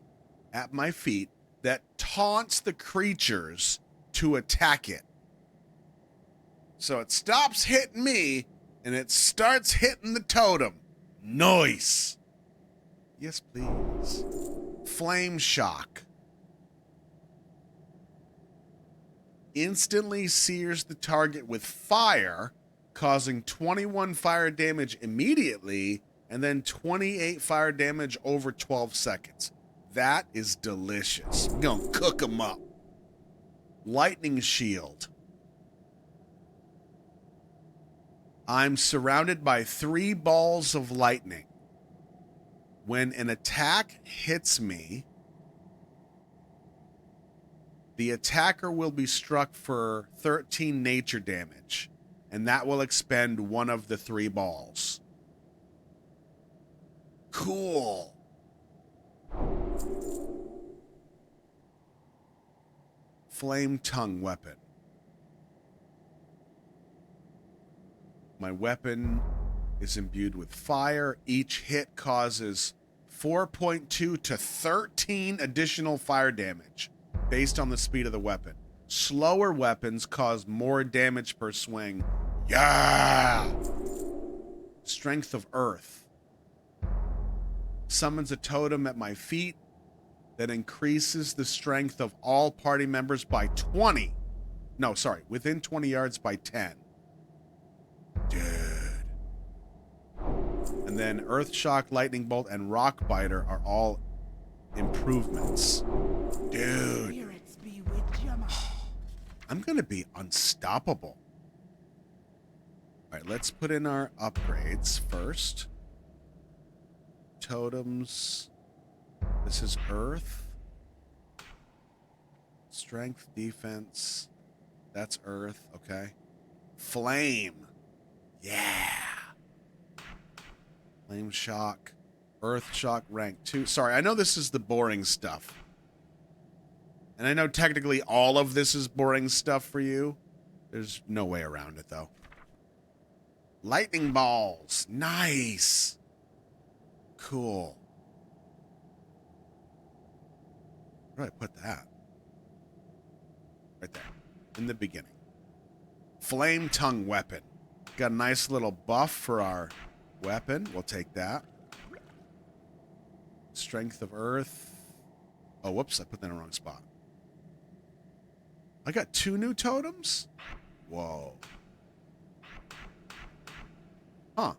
at my feet that taunts the creatures to attack it. So it stops hitting me, and it starts hitting the totem. Nice. Yes, please. Flame Shock. Instantly sears the target with fire, causing 21 fire damage immediately, and then 28 fire damage over 12 seconds. That is delicious. We're gonna cook them up. Lightning Shield. I'm surrounded by 3 balls of lightning. When an attack hits me, the attacker will be struck for 13 nature damage, and that will expend one of the 3 balls. Cool. Flame Tongue Weapon. My weapon is imbued with fire. Each hit causes 4.2 to 13 additional fire damage based on the speed of the weapon. Slower weapons cause more damage per swing. Yeah! Strength of Earth. Summons a totem at my feet that increases the strength of all party members by 20. No, sorry, within 20 yards by 10. Dude. And then Earth Shock, Lightning Bolt, and Rock Biter are all improvements. Dude. Spirits be with you, I'm going to be unstoppable. All right, let's put in our upgrades first. Totems. This is Earth. Strength, defense. That's Earth, okay. Flame. Yeah. Flame Shock. Earth Shock rank 2. Sorry, I know this is the boring stuff. And I know technically all of this is boring stuff for you. There's no way around it, though. Lightning Balls. Nice. Cool. Where do I put that? Right there. In the beginning. Flame Tongue Weapon. Got a nice little buff for our weapon. We'll take that. Strength of Earth. Oh, whoops. I put that in the wrong spot. I got 2 new totems? Whoa. Huh.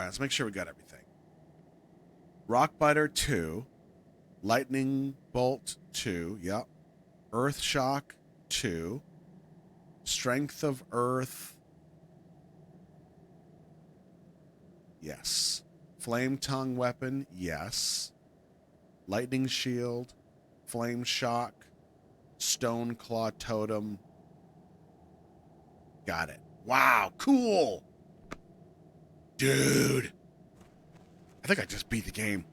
right, let's make sure we got everything. Rockbiter 2. Lightning Bolt 2. Yep. Earth Shock 2. Strength of Earth. Yes. Flame Tongue Weapon. Yes. Lightning Shield. Flame Shock. Stone Claw Totem. Got it. Wow, cool. Dude. I think I just beat the game.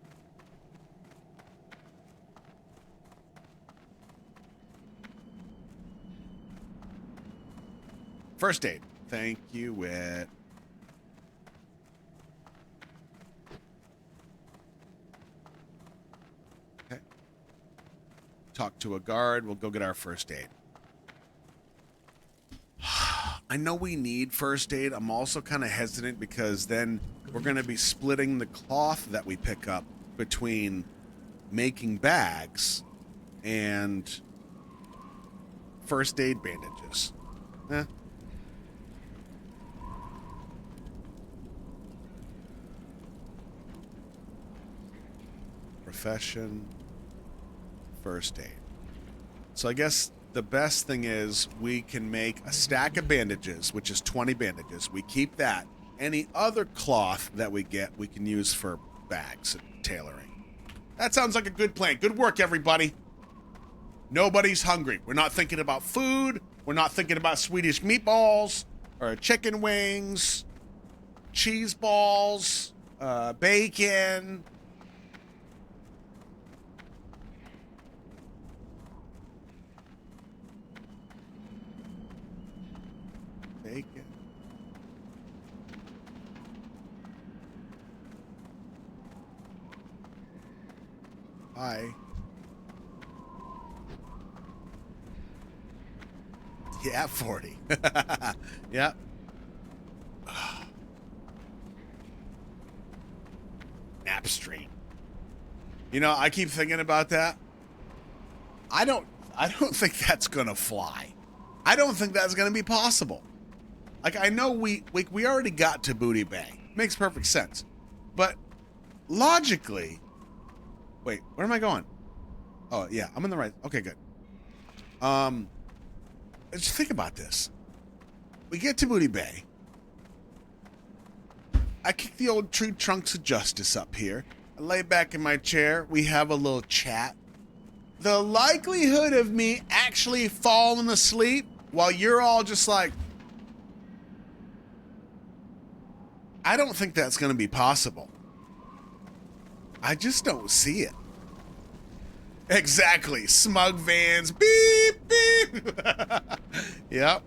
First aid. Thank you, Wit. Okay. Talk to a guard. We'll go get our first aid. I know we need first aid. I'm also kind of hesitant because then we're going to be splitting the cloth that we pick up between making bags and first aid bandages. Profession, first aid. So I guess the best thing is we can make a stack of bandages, which is 20 bandages. We keep that. Any other cloth that we get, we can use for bags and tailoring. That sounds like a good plan. Good work, everybody. Nobody's hungry. We're not thinking about food. We're not thinking about Swedish meatballs or chicken wings, cheese balls, bacon. Bacon. Hi. Yeah, 40. Yep. Nap stream. You know, I keep thinking about that. I don't think that's gonna fly. I don't think that's gonna be possible. Like, I know we already got to Booty Bay. Makes perfect sense. But logically, wait, where am I going? Oh, yeah, I'm in the right. Okay, good. Just think about this. We get to Booty Bay. I kick the old tree trunks of justice up here. I lay back in my chair. We have a little chat. The likelihood of me actually falling asleep while you're all just like, I don't think that's going to be possible. I just don't see it. Exactly. Smug vans. Beep, beep. Yep.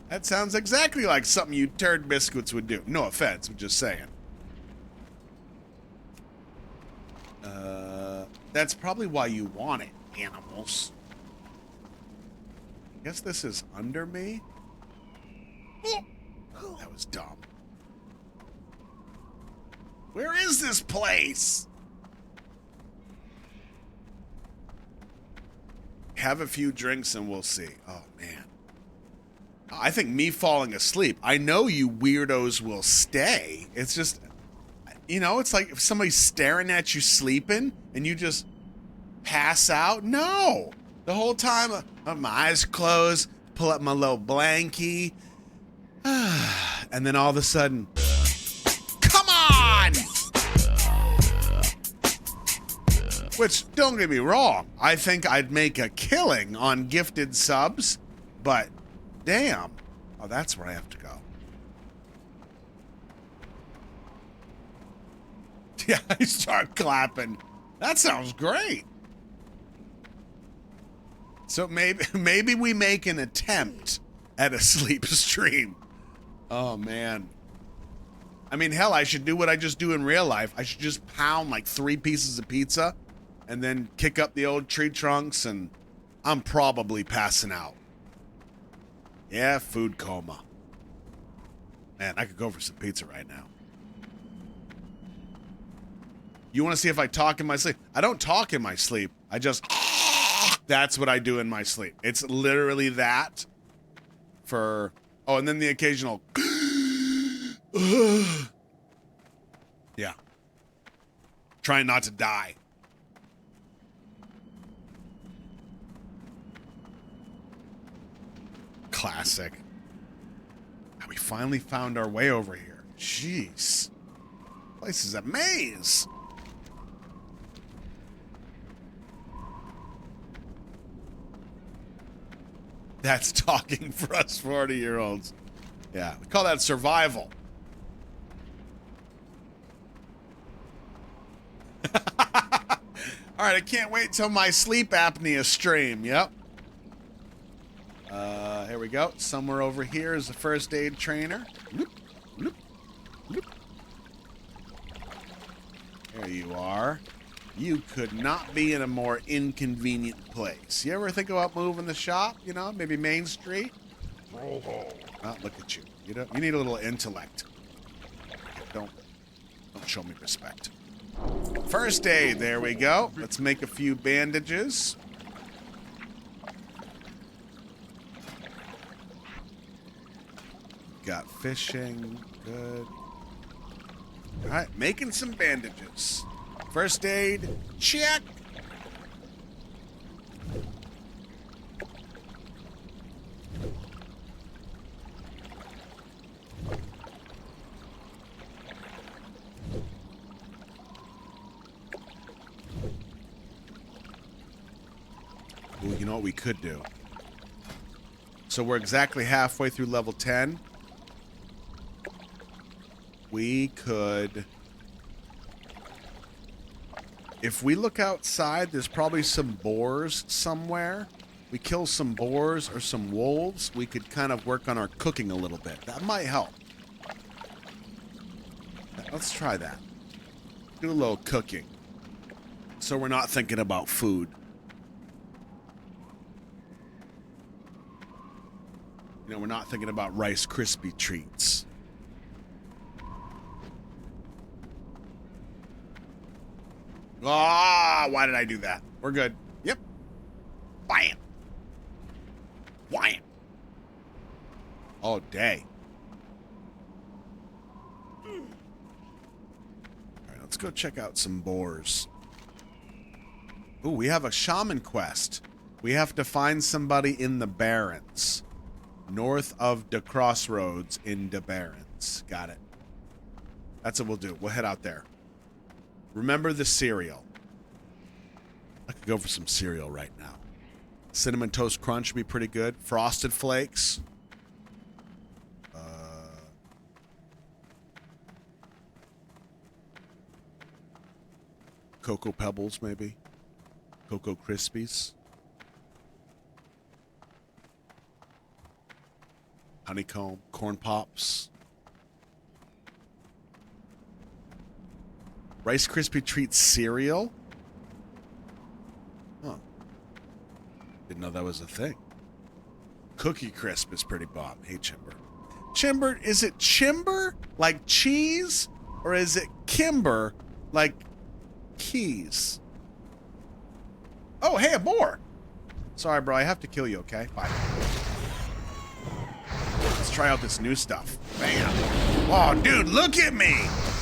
That sounds exactly like something you turd biscuits would do. No offense, I'm just saying. That's probably why you want it, animals. I guess this is under me? That was dumb. Where is this place? Have a few drinks and we'll see. Oh, man. I think me falling asleep, I know you weirdos will stay. It's just, you know, it's like if somebody's staring at you sleeping and you just pass out. No. The whole time, my eyes closed, pull up my little blankie, and then all of a sudden, come on! Which, don't get me wrong, I think I'd make a killing on gifted subs, but damn. Oh, that's where I have to go. Yeah, I start clapping. That sounds great. So maybe we make an attempt at a sleep stream. Oh, man. I mean, hell, I should do what I just do in real life. I should just pound like 3 pieces of pizza and then kick up the old tree trunks, and I'm probably passing out. Yeah, food coma. Man, I could go for some pizza right now. You want to see if I talk in my sleep? I don't talk in my sleep. I just... That's what I do in my sleep. It's literally that for... Oh, and then the occasional... Trying not to die. Classic. We finally found our way over here. Jeez. Place is a maze. That's talking for us 40-year-olds. Yeah, we call that survival. All right, I can't wait till my sleep apnea stream. Yep. Here we go. Somewhere over here is the first aid trainer. Bloop, bloop, bloop. There you are. You could not be in a more inconvenient place. You ever think about moving the shop? You know, maybe Main Street? Borahae. Oh, look at you. You need a little intellect. Don't show me respect. First aid, there we go. Let's make a few bandages. Got fishing, good. All right, making some bandages. First aid, check. Ooh, you know what we could do? So we're exactly halfway through level 10. We could... If we look outside, there's probably some boars somewhere. We kill some boars or some wolves, we could kind of work on our cooking a little bit. That might help. Let's try that. Do a little cooking. So we're not thinking about food. You know, we're not thinking about Rice Krispie treats. Ah, why did I do that? We're good. Yep. Bam. Wham. All day. All right, let's go check out some boars. Ooh, we have a shaman quest. We have to find somebody in the Barrens. North of the crossroads in the Barrens. Got it. That's what we'll do. We'll head out there. Remember the cereal. I could go for some cereal right now. Cinnamon Toast Crunch would be pretty good. Frosted Flakes. Cocoa Pebbles, maybe. Cocoa Krispies. Honeycomb. Corn Pops. Rice Krispie Treat cereal? Huh. Didn't know that was a thing. Cookie Crisp is pretty bomb. Hey, Chimber. Chimber, is it Chimber like cheese? Or is it Kimber like keys? Oh, hey, a boar. Sorry, bro. I have to kill you, okay? Bye. Let's try out this new stuff. Bam. Oh, dude, look at me.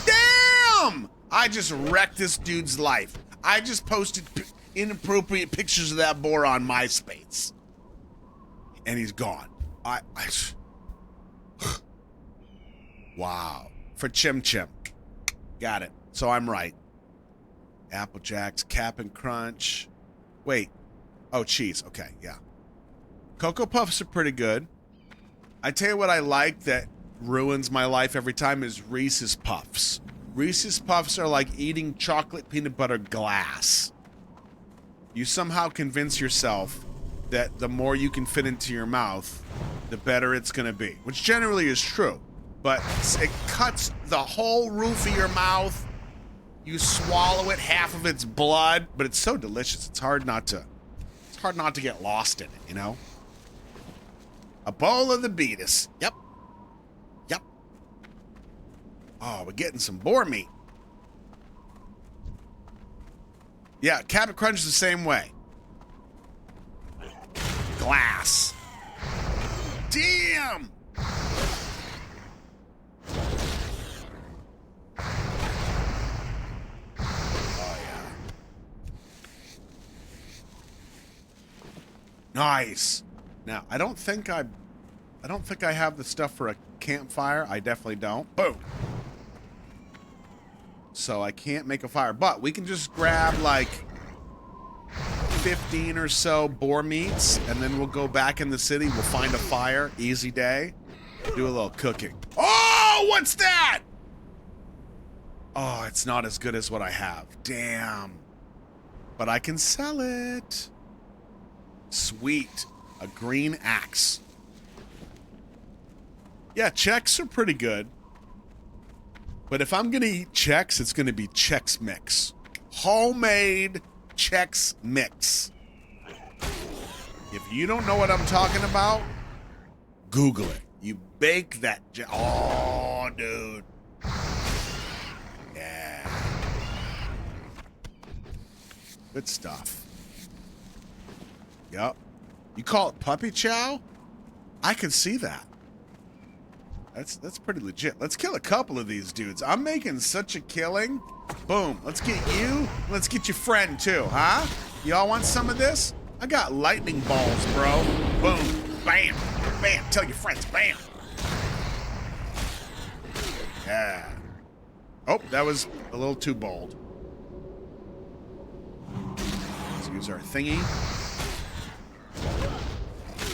Damn! I just wrecked this dude's life. I just posted inappropriate pictures of that boar on MySpace. And he's gone. Wow. For Chim Chim. Got it. So I'm right. Apple Jacks, Cap'n Crunch. Wait. Oh, cheese. Okay, yeah. Cocoa Puffs are pretty good. I tell you what I like that ruins my life every time is Reese's Puffs. Reese's Puffs are like eating chocolate peanut butter glass. You somehow convince yourself that the more you can fit into your mouth, the better it's going to be, which generally is true. But it cuts the whole roof of your mouth. You swallow it, half of it's blood, but it's so delicious. It's hard not to get lost in it, you know? A bowl of the Beatus. Yep. Yep. Oh, we're getting some boar meat. Yeah, Cap'n Crunch is the same way. Glass. Damn! Nice. Now, I don't think I have the stuff for a campfire. I definitely don't. Boom. So I can't make a fire, but we can just grab like 15 or so boar meats, and then we'll go back in the city. We'll find a fire. Easy day. Do a little cooking. Oh, what's that? Oh, it's not as good as what I have. Damn. But I can sell it. Sweet. A green axe. Yeah, Chex are pretty good. But if I'm going to eat Chex, it's going to be Chex Mix. Homemade Chex Mix. If you don't know what I'm talking about, Google it. You bake that. Oh, dude. Yeah. Good stuff. Yep. You call it puppy chow? I can see that. That's pretty legit. Let's kill a couple of these dudes. I'm making such a killing. Boom. Let's get you. Let's get your friend too, huh? Y'all want some of this? I got lightning balls, bro. Boom. Bam. Bam. Tell your friends. Bam. Yeah. Oh, that was a little too bold. Let's use our thingy.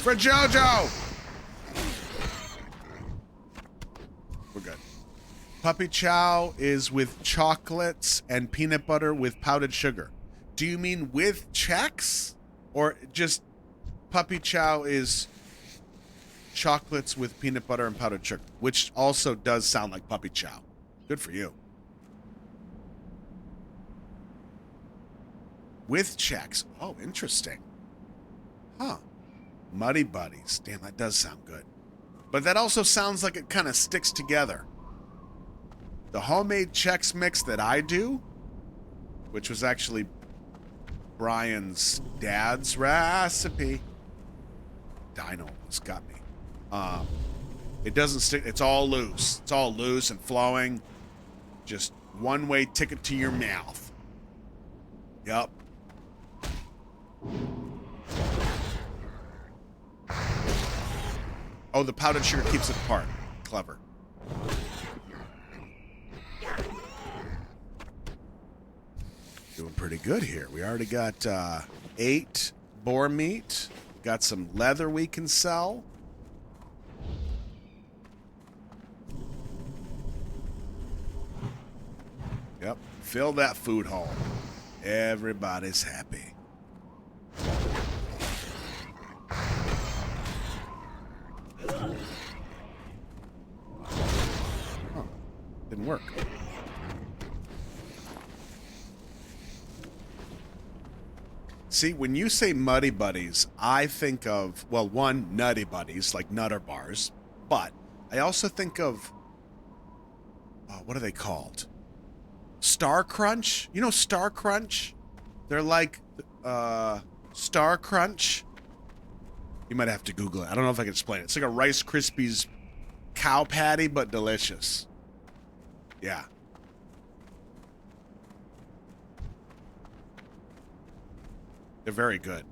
For JoJo! We're good. Puppy chow is with chocolates and peanut butter with powdered sugar. Do you mean with Chex? Or just puppy chow is chocolates with peanut butter and powdered sugar? Which also does sound like puppy chow. Good for you. With Chex. Oh, interesting. Huh. Muddy Buddies. Damn, that does sound good. But that also sounds like it kind of sticks together. The homemade Chex Mix that I do, which was actually Brian's dad's recipe. Dino almost got me. It doesn't stick. It's all loose. It's all loose and flowing. Just one-way ticket to your mouth. Yup. Oh, the powdered sugar keeps it apart. Clever. Doing pretty good here. We already got 8 boar meat. Got some leather we can sell. Yep. Fill that food hole. Everybody's happy. Oh, didn't work. See, when you say Muddy Buddies, I think of, well, one, Nutty Buddies, like Nutter Bars, but I also think of, what are they called? Star Crunch? You know Star Crunch? They're like, Star Crunch. You might have to Google it. I don't know if I can explain it. It's like a Rice Krispies cow patty, but delicious. Yeah. They're very good.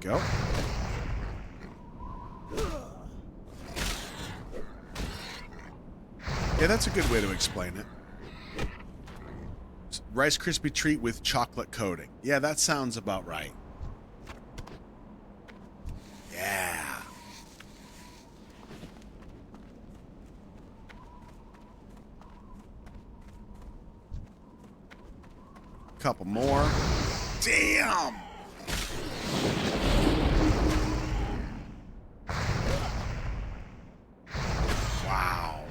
Go. Yeah, that's a good way to explain it. Rice Krispie treat with chocolate coating. Yeah, that sounds about right. Yeah. Couple more. Damn! Wow.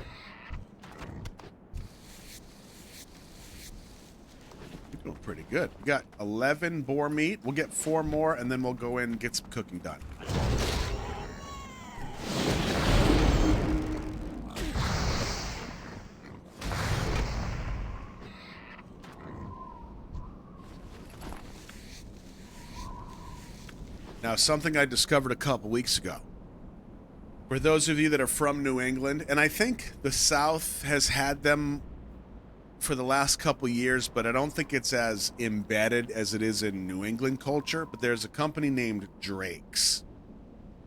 You're doing pretty good. We got 11 boar meat. We'll get 4 more, and then we'll go in and get some cooking done. Now, Now, something I discovered a couple weeks ago. For those of you that are from New England, and I think the South has had them for the last couple years, but I don't think it's as embedded as it is in New England culture. But there's a company named Drake's.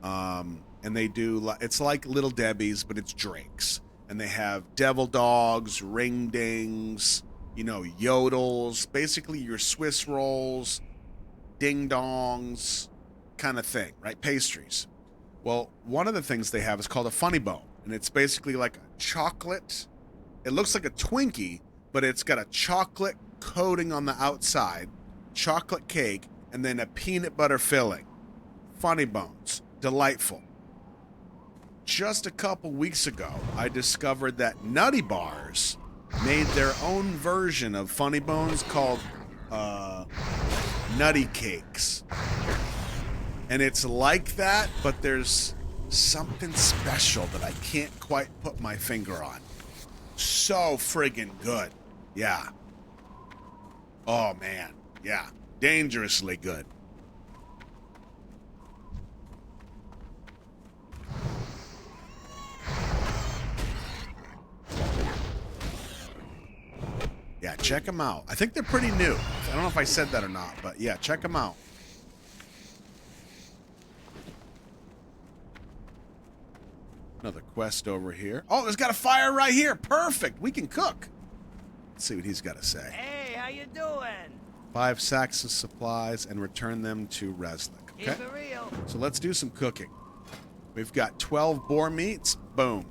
And they do, it's like Little Debbie's, but it's Drake's. And they have devil dogs, ring dings, you know, yodels, basically your Swiss rolls, ding dongs, kind of thing, right? Pastries. Well, one of the things they have is called a funny bone. And it's basically like a chocolate, it looks like a Twinkie, but it's got a chocolate coating on the outside, chocolate cake, and then a peanut butter filling. Funny bones. Delightful. Just a couple weeks ago, I discovered that Nutty Bars made their own version of Funny Bones called Nutty Cakes. And it's like that, but there's something special that I can't quite put my finger on. So friggin' good. Yeah. Oh, man. Yeah. Dangerously good. Yeah, check them out. I think they're pretty new. I don't know if I said that or not, but yeah, check them out. Another quest over here. Oh, there's got a fire right here. Perfect. We can cook. Let's see what he's got to say. Hey, how you doing? 5 sacks of supplies and return them to Reslick. Okay. Keep it real. So let's do some cooking. We've got 12 boar meats. Boom.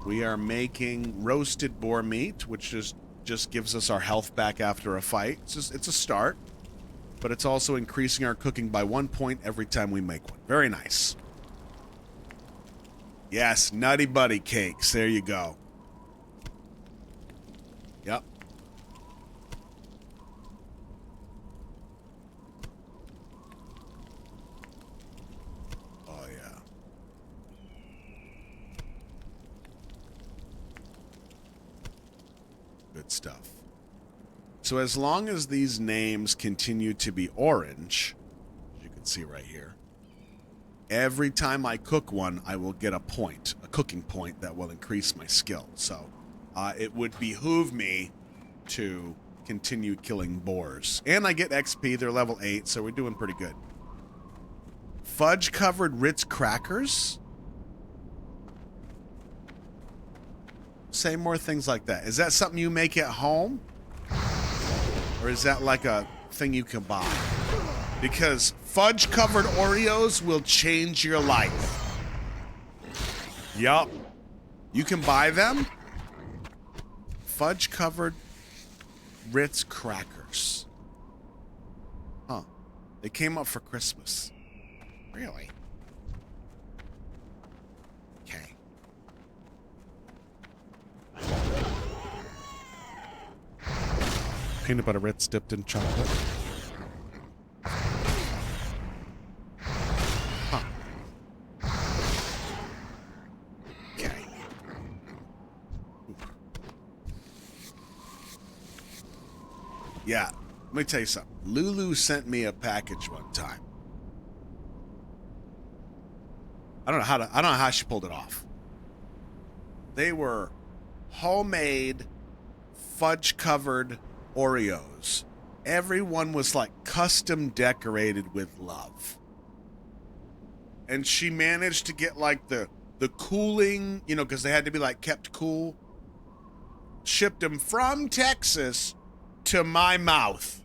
We are making roasted boar meat, which just gives us our health back after a fight. It's a start, but it's also increasing our cooking by 1 point every time we make one. Very nice. Yes, Nutty Buddy cakes. There you go. Yep. Oh, yeah. Good stuff. So as long as these names continue to be orange, as you can see right here, every time I cook one, I will get a point, a cooking point that will increase my skill. So it would behoove me to continue killing boars. And I get XP. They're level 8, so we're doing pretty good. Fudge-covered Ritz crackers? Say more things like that. Is that something you make at home? Or is that like a thing you can buy? Because fudge-covered Oreos will change your life. Yup. You can buy them. Fudge-covered Ritz crackers. Huh. They came up for Christmas. Really? Okay. Peanut butter Ritz dipped in chocolate. Huh. Okay. Yeah, let me tell you something. Lulu sent me a package one time. I don't know how she pulled it off. They were homemade fudge-covered Oreos. Everyone was like custom decorated with love. And she managed to get like the cooling, you know, because they had to be like kept cool. Shipped them from Texas to my mouth.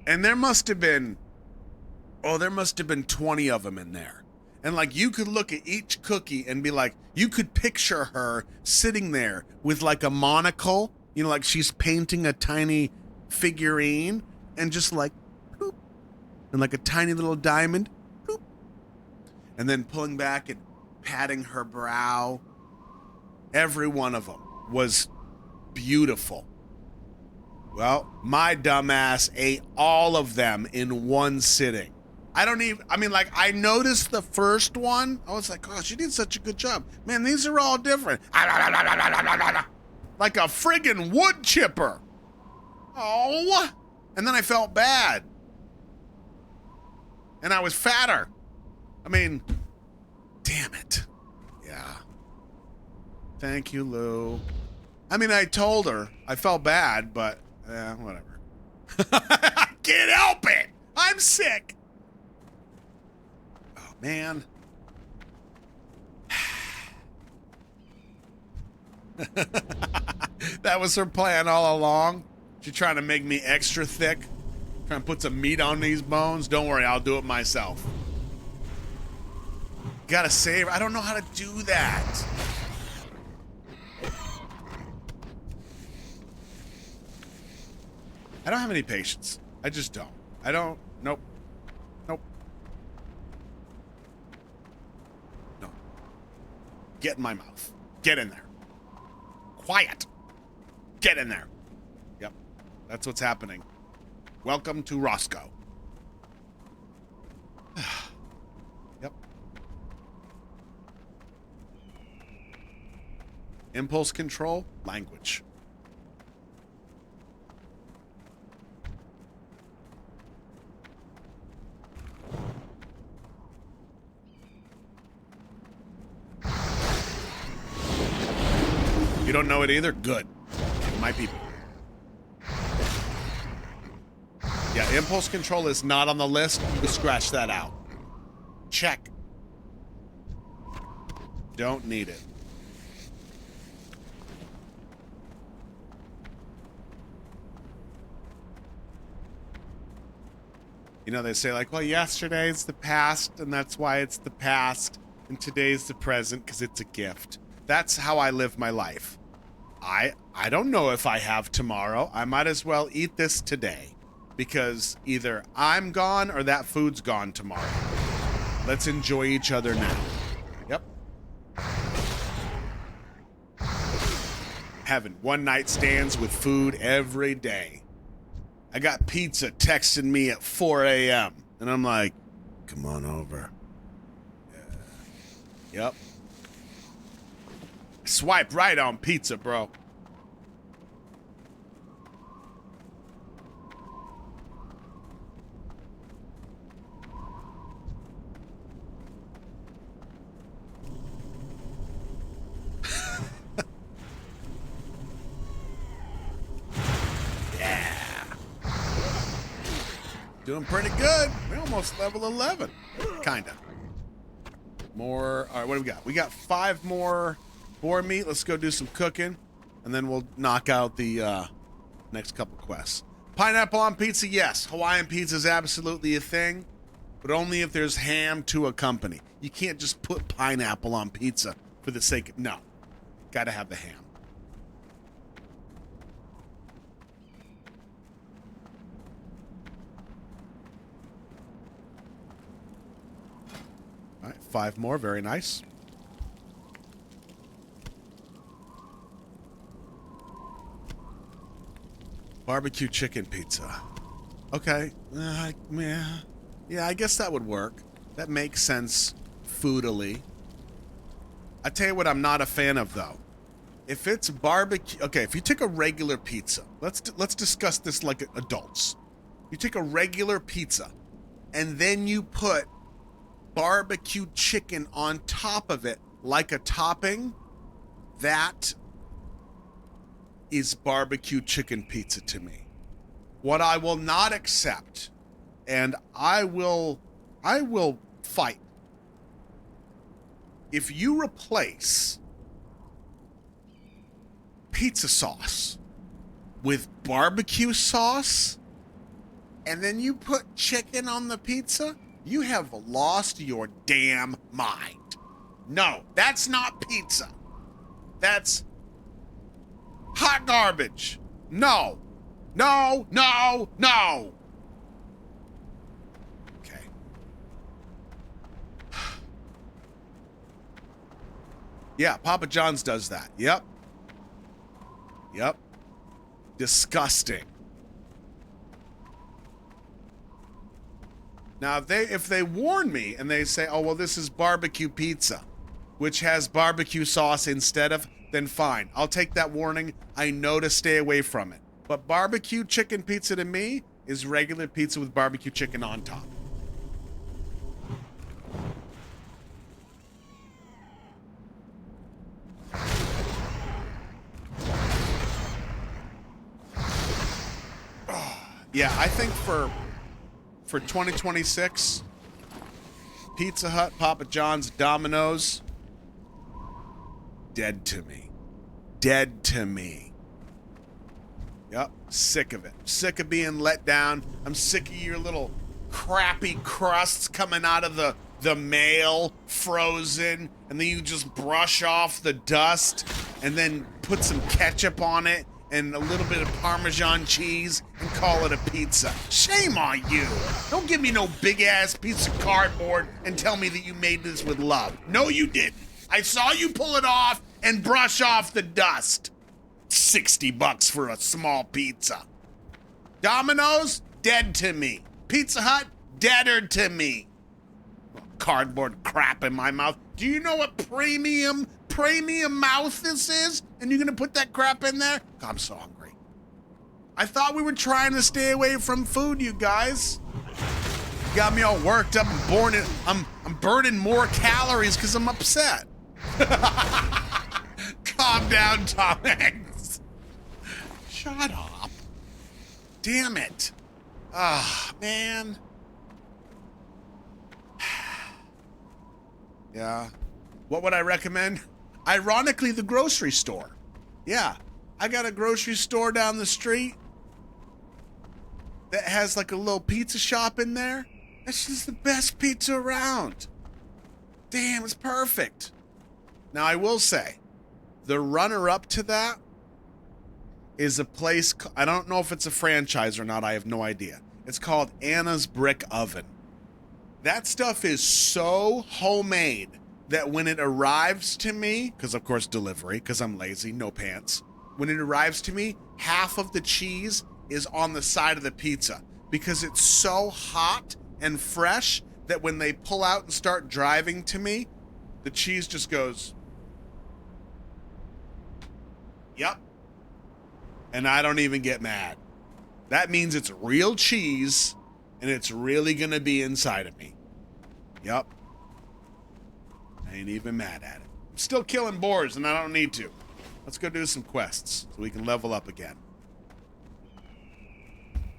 And there must have been 20 of them in there. And like you could look at each cookie and be like, you could picture her sitting there with like a monocle, you know, like she's painting a tiny figurine and just like, boop, and like a tiny little diamond, boop, and then pulling back and patting her brow. Every one of them was beautiful. Well, my dumbass ate all of them in one sitting. I noticed the first one. I was like, oh, she did such a good job. Man, these are all different. Like a friggin' wood chipper. Oh. And then I felt bad. And I was fatter. I mean, damn it. Yeah. Thank you, Lou. I mean, I told her. I felt bad, but whatever. I can't help it. I'm sick. Oh, man. That was her plan all along. She's trying to make me extra thick. Trying to put some meat on these bones. Don't worry, I'll do it myself. Gotta save. I don't know how to do that. I don't have any patience. I just don't. I don't. Nope. Nope. No. Get in my mouth. Get in there. Quiet. Get in there. Yep. That's what's happening. Welcome to Roscoe. Yep. Impulse control, language. You don't know it either? Good. It might be. Yeah, impulse control is not on the list. You can scratch that out. Check. Don't need it. You know, they say like, well, yesterday's the past, and that's why it's the past, and today's the present, because it's a gift. That's how I live my life. I don't know if I have tomorrow. I might as well eat this today, because either I'm gone or that food's gone tomorrow. Let's enjoy each other now. Yep. Having one night stands with food every day. I got pizza texting me at 4 a.m. and I'm like, come on over. Yeah. Yep. Swipe right on pizza, bro. Yeah. Doing pretty good. We're almost level 11. Kinda. More. All right, what do we got? We got 5 more boar meat. Let's go do some cooking, and then we'll knock out the next couple quests. Pineapple on pizza, yes. Hawaiian pizza is absolutely a thing, but only if there's ham to accompany. You can't just put pineapple on pizza for the sake of... No. Gotta have the ham. All right, 5 more. Very nice. Barbecue chicken pizza. Okay. Yeah, I guess that would work. That makes sense foodily. I tell you what I'm not a fan of, though. If it's barbecue... Okay, if you take a regular pizza... Let's discuss this like adults. You take a regular pizza, and then you put barbecue chicken on top of it like a topping, that is barbecue chicken pizza to me. What I will not accept, and I will fight, if you replace pizza sauce with barbecue sauce and then you put chicken on the pizza, you have lost your damn mind. No, that's not pizza. That's hot garbage. No. No, no, no. Okay. Yeah, Papa John's does that. Yep. Yep. Disgusting. Now, if they warn me and they say, oh, well, this is barbecue pizza, which has barbecue sauce instead of, then fine. I'll take that warning. I know to stay away from it. But barbecue chicken pizza to me is regular pizza with barbecue chicken on top. Yeah, I think for 2026, Pizza Hut, Papa John's, Domino's, dead to me. Dead to me. Yep, sick of it. Sick of being let down. I'm sick of your little crappy crusts coming out of the mail, frozen, and then you just brush off the dust and then put some ketchup on it and a little bit of Parmesan cheese and call it a pizza. Shame on you. Don't give me no big-ass piece of cardboard and tell me that you made this with love. No, you didn't. I saw you pull it off and brush off the dust. $60 for a small pizza. Domino's, dead to me. Pizza Hut, deader to me. Cardboard crap in my mouth. Do you know what premium mouth this is? And you're gonna put that crap in there? God, I'm so hungry. I thought we were trying to stay away from food, you guys. You got me all worked up and I'm burning more calories because I'm upset. Calm down, Tom Hanks. Shut up. Damn it. Ah, man. Yeah. What would I recommend? Ironically, the grocery store. Yeah. I got a grocery store down the street that has like a little pizza shop in there. That's just the best pizza around. Damn, it's perfect. Now, I will say, the runner-up to that is a place, I don't know if it's a franchise or not, I have no idea. It's called Anna's Brick Oven. That stuff is so homemade that when it arrives to me, because of course delivery, because I'm lazy, no pants. When it arrives to me, half of the cheese is on the side of the pizza because it's so hot and fresh that when they pull out and start driving to me, the cheese just goes, yep. And I don't even get mad. That means it's real cheese and it's really gonna be inside of me. Yep. I ain't even mad at it. I'm still killing boars and I don't need to. Let's go do some quests so we can level up again.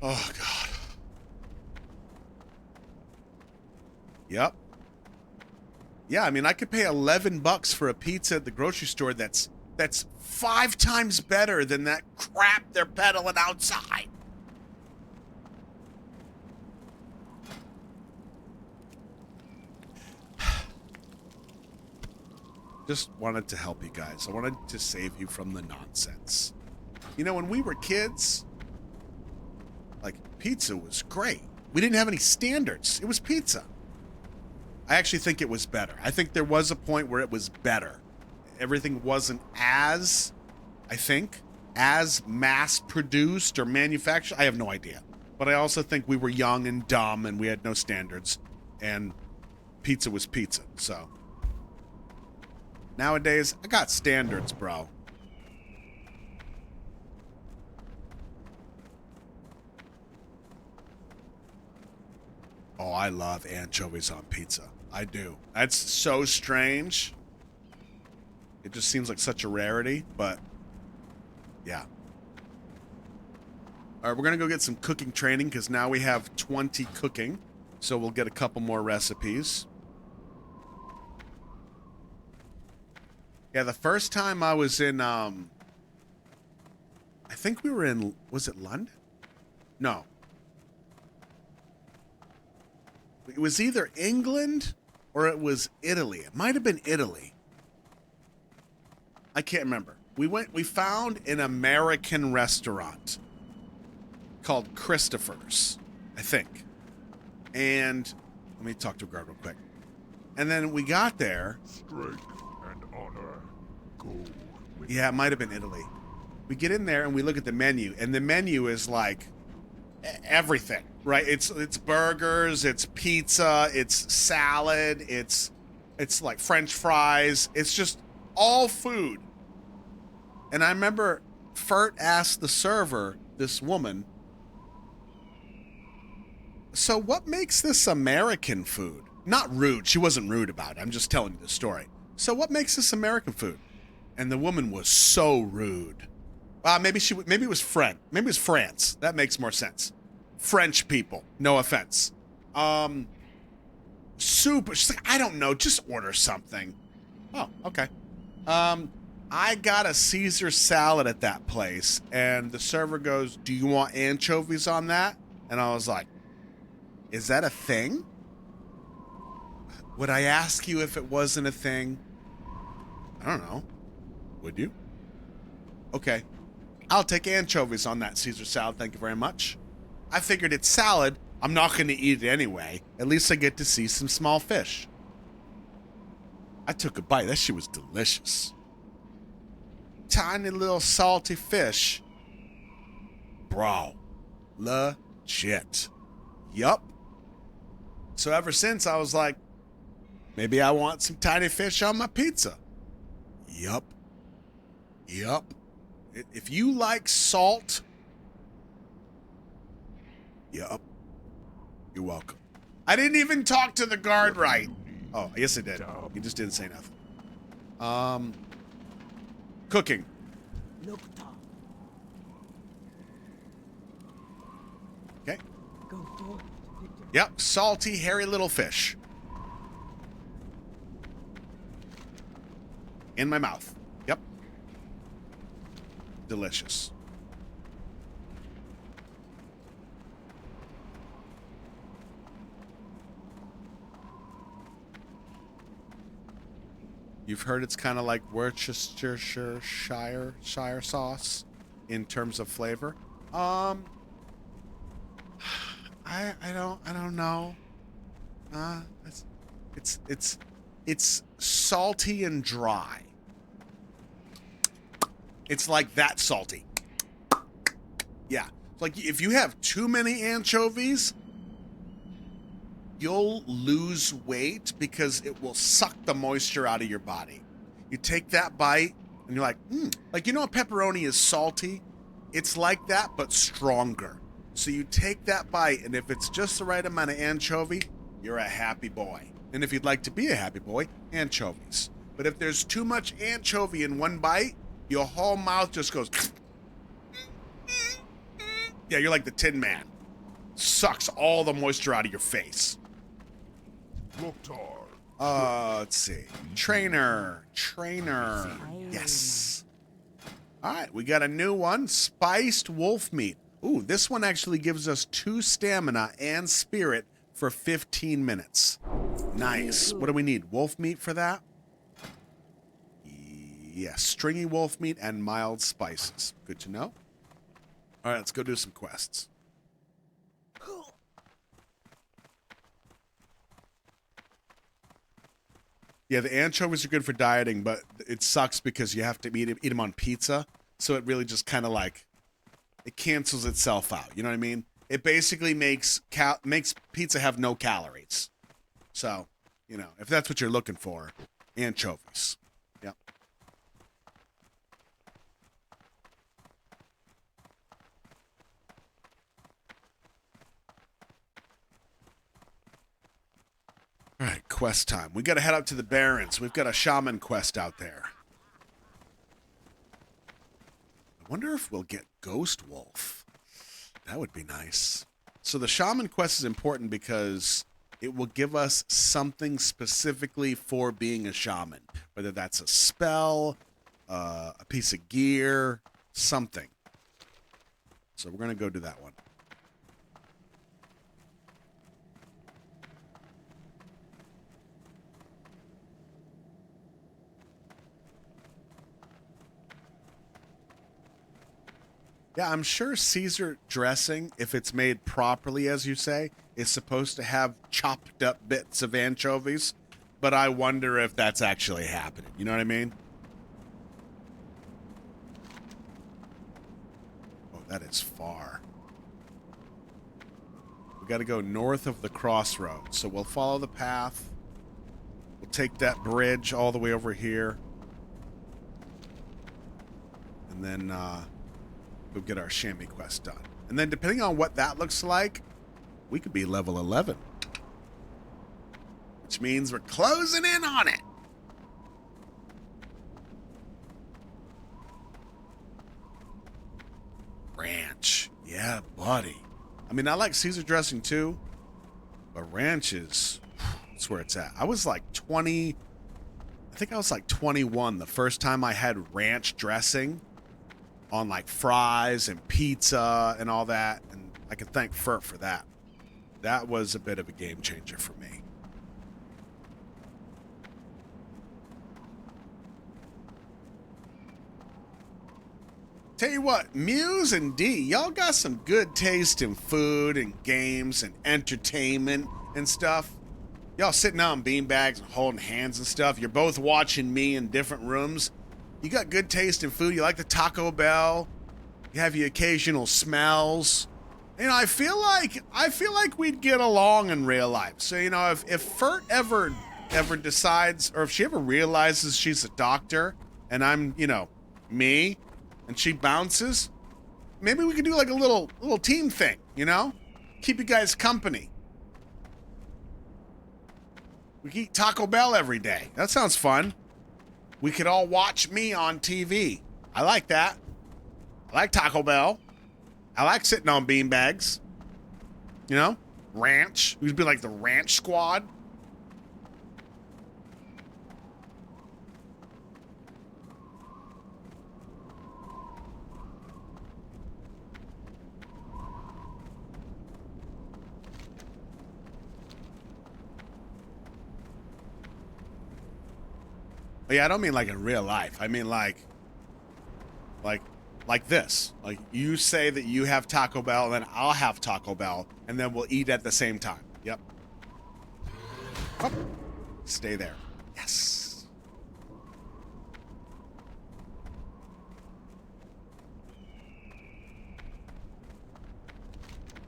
Oh, God. Yep. Yeah, I mean, I could pay $11 for a pizza at the grocery store that's 5 times better than that crap they're peddling outside. Just wanted to help you guys. I wanted to save you from the nonsense. You know, when we were kids, like, pizza was great. We didn't have any standards. It was pizza. I actually think it was better. I think there was a point where it was better. Everything wasn't as, I think, as mass-produced or manufactured. I have no idea. But I also think we were young and dumb and we had no standards. And pizza was pizza, so. Nowadays, I got standards, bro. Oh, I love anchovies on pizza. I do. That's so strange. It just seems like such a rarity, but yeah. All right, we're going to go get some cooking training because now we have 20 cooking. So we'll get a couple more recipes. Yeah, the first time I was in, I think we were in, was it London? No. It was either England or it was Italy. It might have been Italy. I can't remember. We found an American restaurant called Christopher's, I think. And let me talk to a guard real quick. And then we got there. Strength and honor go with Yeah, it might have been Italy. We get in there and we look at the menu, and the menu is like everything, right? It's burgers, it's pizza, it's salad, it's like French fries. It's just all food. And I remember Fert asked the server, this woman, so what makes this American food? Not rude. She wasn't rude about it. I'm just telling you the story. So what makes this American food? And the woman was so rude. Maybe it was France. Maybe it was France. That makes more sense. French people. No offense. Super. She's like, I don't know. Just order something. Oh, okay. I got a Caesar salad at that place, and the server goes, do you want anchovies on that? And I was like, is that a thing? Would I ask you if it wasn't a thing? I don't know. Would you? Okay. I'll take anchovies on that Caesar salad, thank you very much. I figured it's salad. I'm not going to eat it anyway. At least I get to see some small fish. I took a bite. That shit was delicious. Tiny little salty fish. Bro. Legit. Yup. So ever since, I was like, maybe I want some tiny fish on my pizza. Yup. Yup. If you like salt, yup. You're welcome. I didn't even talk to the guard right. Oh, yes I did. He just didn't say nothing. Cooking. Look, Tom. Okay. Go forward. Yep, salty, hairy little fish. In my mouth. Yep. Delicious. You've heard it's kind of like Worcestershire sauce in terms of flavor. I don't know. It's salty and dry. It's like that salty. Yeah. Like if you have too many anchovies, you'll lose weight because it will suck the moisture out of your body. You take that bite and you're like, Like, you know, pepperoni is salty. It's like that, but stronger. So you take that bite, and if it's just the right amount of anchovy, you're a happy boy. And if you'd like to be a happy boy, anchovies. But if there's too much anchovy in one bite, your whole mouth just goes. Yeah, you're like the Tin Man. Sucks all the moisture out of your face. Let's see. Trainer. Yes. All right, we got a new one. Spiced wolf meat. Ooh, this one actually gives us 2 stamina and spirit for 15 minutes. Nice. What do we need? Wolf meat for that? Yes, stringy wolf meat and mild spices. Good to know. All right, let's go do some quests. Yeah, the anchovies are good for dieting, but it sucks because you have to eat them on pizza. So it really just kind of like, it cancels itself out. You know what I mean? It basically makes pizza have no calories. So, you know, if that's what you're looking for, anchovies. Yep. All right, quest time. We got to head up to the Barrens. We've got a shaman quest out there. I wonder if we'll get Ghost Wolf. That would be nice. So the shaman quest is important because it will give us something specifically for being a shaman. Whether that's a spell, a piece of gear, something. So we're going to go do that one. Yeah, I'm sure Caesar dressing, if it's made properly, as you say, is supposed to have chopped up bits of anchovies, but I wonder if that's actually happening. You know what I mean? Oh, that is far. We got to go north of the crossroads, so we'll follow the path. We'll take that bridge all the way over here. And then, we'll get our chamois quest done. And then depending on what that looks like, we could be level 11. Which means we're closing in on it. Ranch. Yeah, buddy. I mean, I like Caesar dressing too, but ranch is, that's where it's at. I was like 20, I think I was like 21 the first time I had ranch dressing on like fries and pizza and all that, and I can thank Furt for that. That was a bit of a game changer for me. Tell you what, Muse and D, y'all got some good taste in food and games and entertainment and stuff. Y'all sitting out in beanbags and holding hands and stuff. You're both watching me in different rooms. You got good taste in food. You like the Taco Bell. You have your occasional smells. You know, I feel like we'd get along in real life. So, you know, if Furt ever decides, or if she ever realizes she's a doctor and I'm, you know, me, and she bounces, maybe we could do like a little team thing, you know? Keep you guys company. We could eat Taco Bell every day. That sounds fun. We could all watch me on TV. I like that. I like Taco Bell. I like sitting on beanbags. You know? Ranch. We'd be like the ranch squad. Yeah, I don't mean like in real life. I mean like this. Like you say that you have Taco Bell, then I'll have Taco Bell, and then we'll eat at the same time. Yep. Oh, stay there. Yes.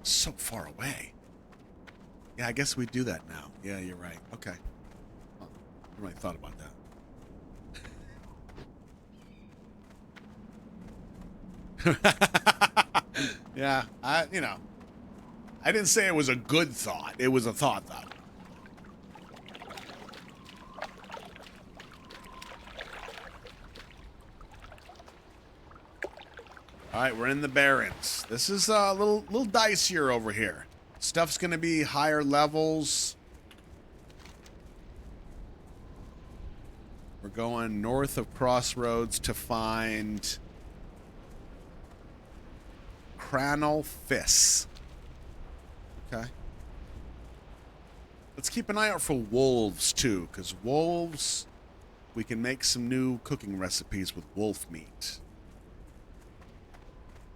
So far away. Yeah, I guess we do that now. Yeah, you're right. Okay. Huh. I really thought about that. Yeah, I didn't say it was a good thought. It was a thought, though. All right, we're in the Barrens. This is a little dicier over here. Stuff's gonna be higher levels. We're going north of Crossroads to find Cranal Fiss. Okay. Let's keep an eye out for wolves, too, because wolves, we can make some new cooking recipes with wolf meat.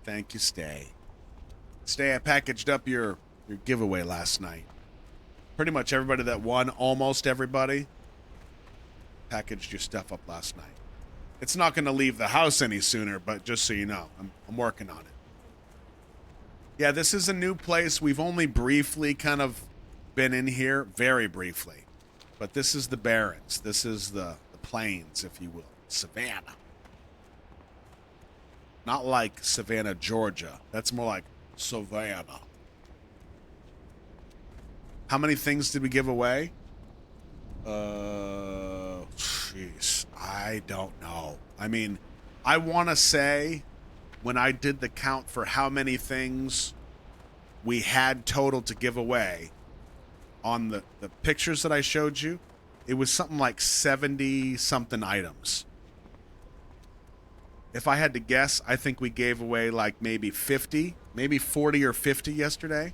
Thank you, Stay. Stay, I packaged up your giveaway last night. Pretty much everybody that won, almost everybody, packaged your stuff up last night. It's not going to leave the house any sooner, but just so you know, I'm working on it. Yeah, this is a new place. We've only briefly kind of been in here, very briefly. But this is the Barrens. This is the plains, if you will. Savannah. Not like Savannah, Georgia. That's more like Savannah. How many things did we give away? Jeez, I don't know. I mean, I want to say when I did the count for how many things we had total to give away on the pictures that I showed you, it was something like 70-something items. If I had to guess, I think we gave away like maybe 50, maybe 40 or 50 yesterday.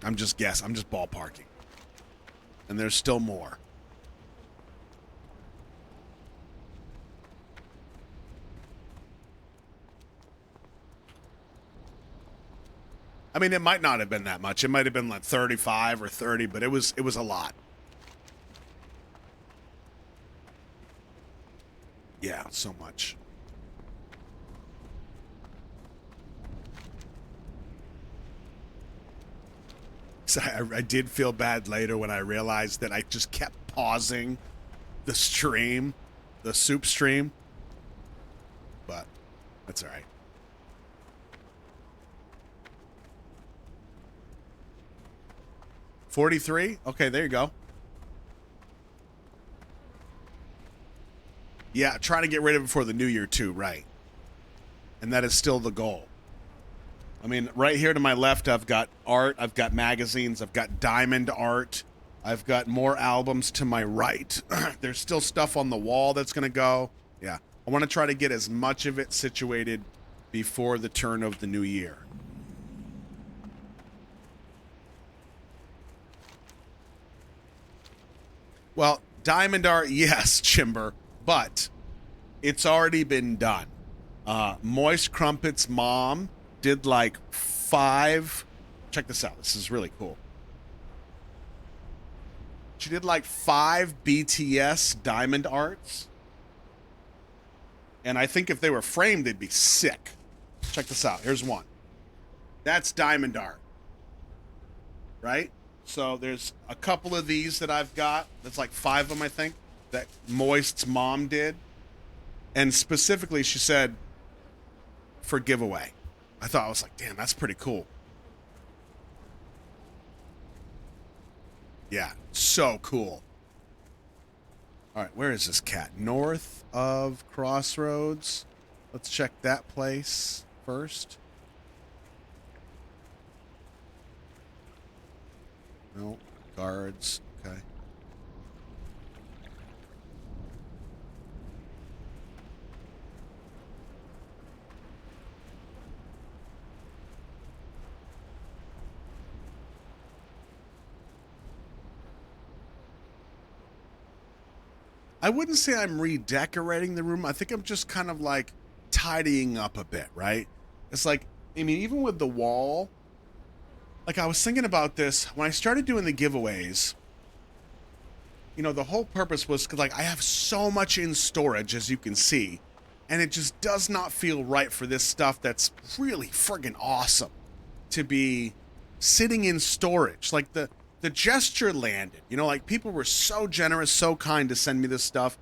I'm just ballparking. And there's still more. I mean, it might not have been that much. It might have been like 35 or 30, but it was a lot. Yeah, so much. So I did feel bad later when I realized that I just kept pausing the stream, the soup stream. But that's all right. $43? Okay, there you go. Yeah, trying to get rid of it before the new year too, right. And that is still the goal. I mean, right here to my left, I've got art, I've got magazines, I've got diamond art, I've got more albums to my right. There's still stuff on the wall that's going to go. Yeah, I want to try to get as much of it situated before the turn of the new year. Well, diamond art, yes, Chimber, but it's already been done. Moist Crumpet's mom did like 5. Check this out. This is really cool. She did like 5 BTS diamond arts. And I think if they were framed, they'd be sick. Check this out. Here's one. That's diamond art. Right? So there's a couple of these that I've got. That's like 5 of them, I think, that Moist's mom did. And specifically, she said, for giveaway. I thought, I was like, damn, that's pretty cool. Yeah, so cool. All right, where is this cat? North of Crossroads. Let's check that place first. No, guards. Okay. I wouldn't say I'm redecorating the room. I think I'm just kind of like tidying up a bit, right? It's like, I mean, even with the wall, like I was thinking about this when I started doing the giveaways. You know, the whole purpose was like I have so much in storage, as you can see, and it just does not feel right for this stuff that's really friggin' awesome to be sitting in storage. Like the gesture landed, you know, like people were so generous, so kind to send me this stuff,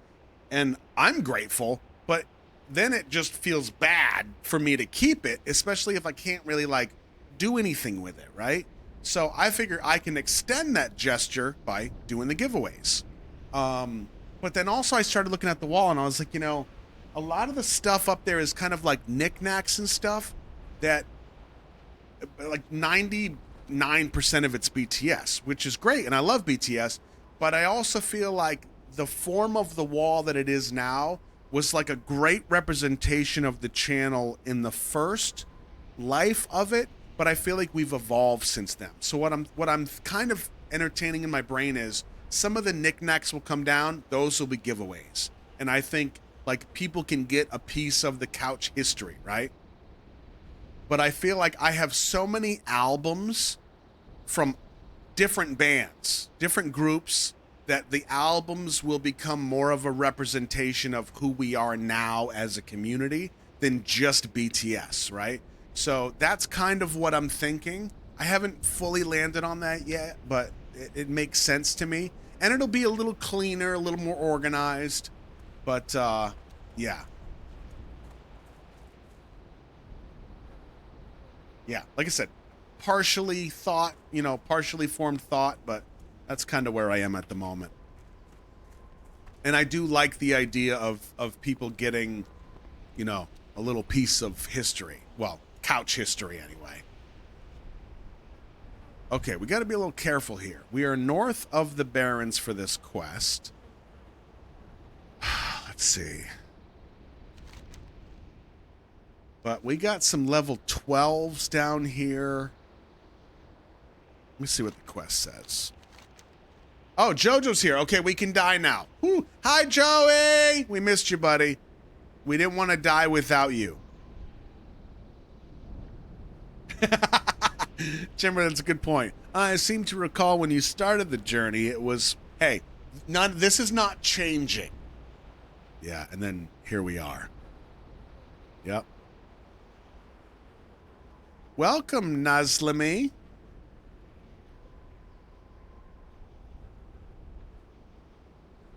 and I'm grateful, but then it just feels bad for me to keep it, especially if I can't really like do anything with it, right? So I figure I can extend that gesture by doing the giveaways. But then also I started looking at the wall and I was like, you know, a lot of the stuff up there is kind of like knickknacks and stuff that like 99% of it's BTS, which is great. And I love BTS, but I also feel like the form of the wall that it is now was like a great representation of the channel in the first life of it. But I feel like we've evolved since then. So what I'm kind of entertaining in my brain is some of the knickknacks will come down. Those will be giveaways. And I think like people can get a piece of the couch history, right? But I feel like I have so many albums from different bands, different groups, that the albums will become more of a representation of who we are now as a community than just BTS, right? So that's kind of what I'm thinking. I haven't fully landed on that yet, but it makes sense to me. And it'll be a little cleaner, a little more organized. But, yeah. Yeah, like I said, partially thought, you know, partially formed thought, but that's kind of where I am at the moment. And I do like the idea of people getting, you know, a little piece of history. Well, couch history anyway. Okay, we got to be a little careful here. We are north of the Barrens for this quest. Let's see. But we got some level 12s down here. Let me see what the quest says. Oh, Jojo's here. Okay, we can die now. Woo. Hi, Joey! We missed you, buddy. We didn't want to die without you. Jimmer, that's a good point. I seem to recall when you started the journey, it was, hey, this is not changing. Yeah, and then here we are. Yep. Welcome, Nazlami.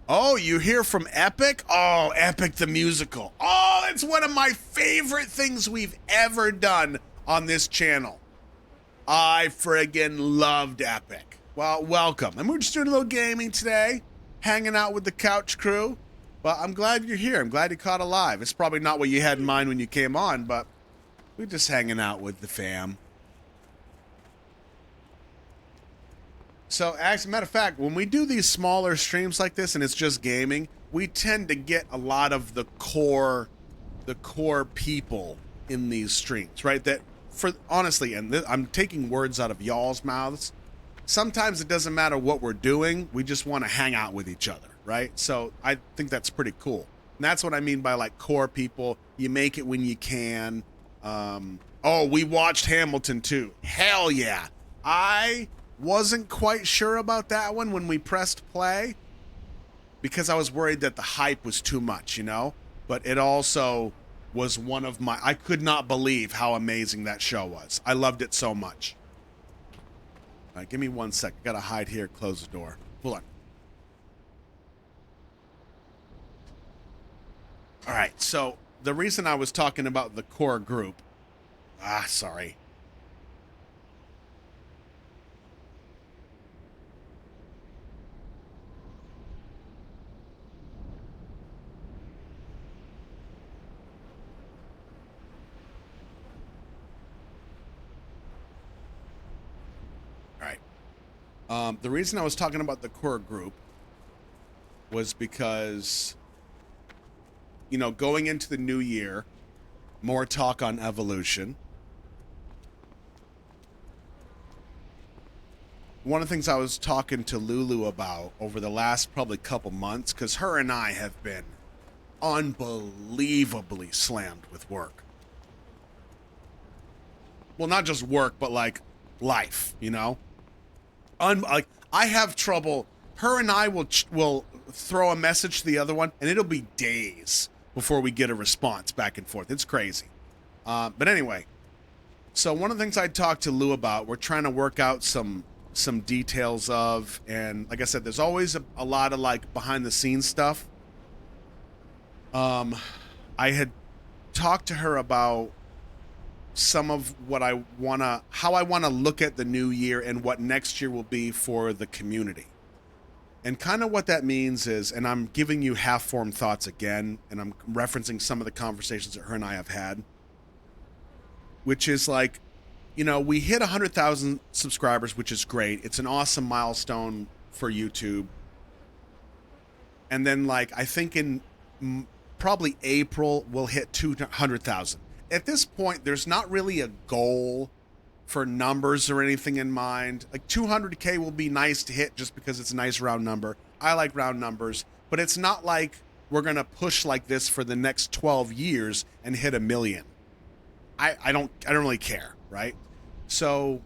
Oh, you hear from Epic? Oh, Epic the musical. Oh, it's one of my favorite things we've ever done on this channel. I friggin' loved Epic. Well, welcome. And we're just doing a little gaming today, hanging out with the couch crew. But I'm glad you're here. I'm glad you caught alive. It's probably not what you had in mind when you came on, but we're just hanging out with the fam. So, as a matter of fact, when we do these smaller streams like this and it's just gaming, we tend to get a lot of the core people in these streams, right? That, for honestly, and I'm taking words out of y'all's mouths. Sometimes it doesn't matter what we're doing. We just want to hang out with each other, right? So I think that's pretty cool. And that's what I mean by like core people. You make it when you can. Oh, we watched Hamilton too. Hell yeah. I wasn't quite sure about that one when we pressed play because I was worried that the hype was too much, you know? But it also was one of my... I could not believe how amazing that show was. I loved it so much. All right, give me 1 sec. I gotta hide here, close the door. Hold on. All right, so the reason I was talking about the core group... sorry. The reason I was talking about the core group was because, you know, going into the new year, more talk on evolution. One of the things I was talking to Lulu about over the last probably couple months, because her and I have been unbelievably slammed with work. Well, not just work, but like life, you know? Like I have trouble. Her and I will throw a message to the other one, and it'll be days before we get a response back and forth. It's crazy. But anyway, so one of the things I talked to Lou about, we're trying to work out some details of, and like I said, there's always a lot of like behind the scenes stuff. I had talked to her about some of what how I want to look at the new year and what next year will be for the community. And kind of what that means is, and I'm giving you half-formed thoughts again, and I'm referencing some of the conversations that her and I have had, which is like, you know, we hit 100,000 subscribers, which is great. It's an awesome milestone for YouTube. And then like, I think in probably April, we'll hit 200,000. At this point, there's not really a goal for numbers or anything in mind. Like 200K will be nice to hit just because it's a nice round number. I like round numbers, but it's not like we're going to push like this for the next 12 years and hit 1 million. I don't really care, right? So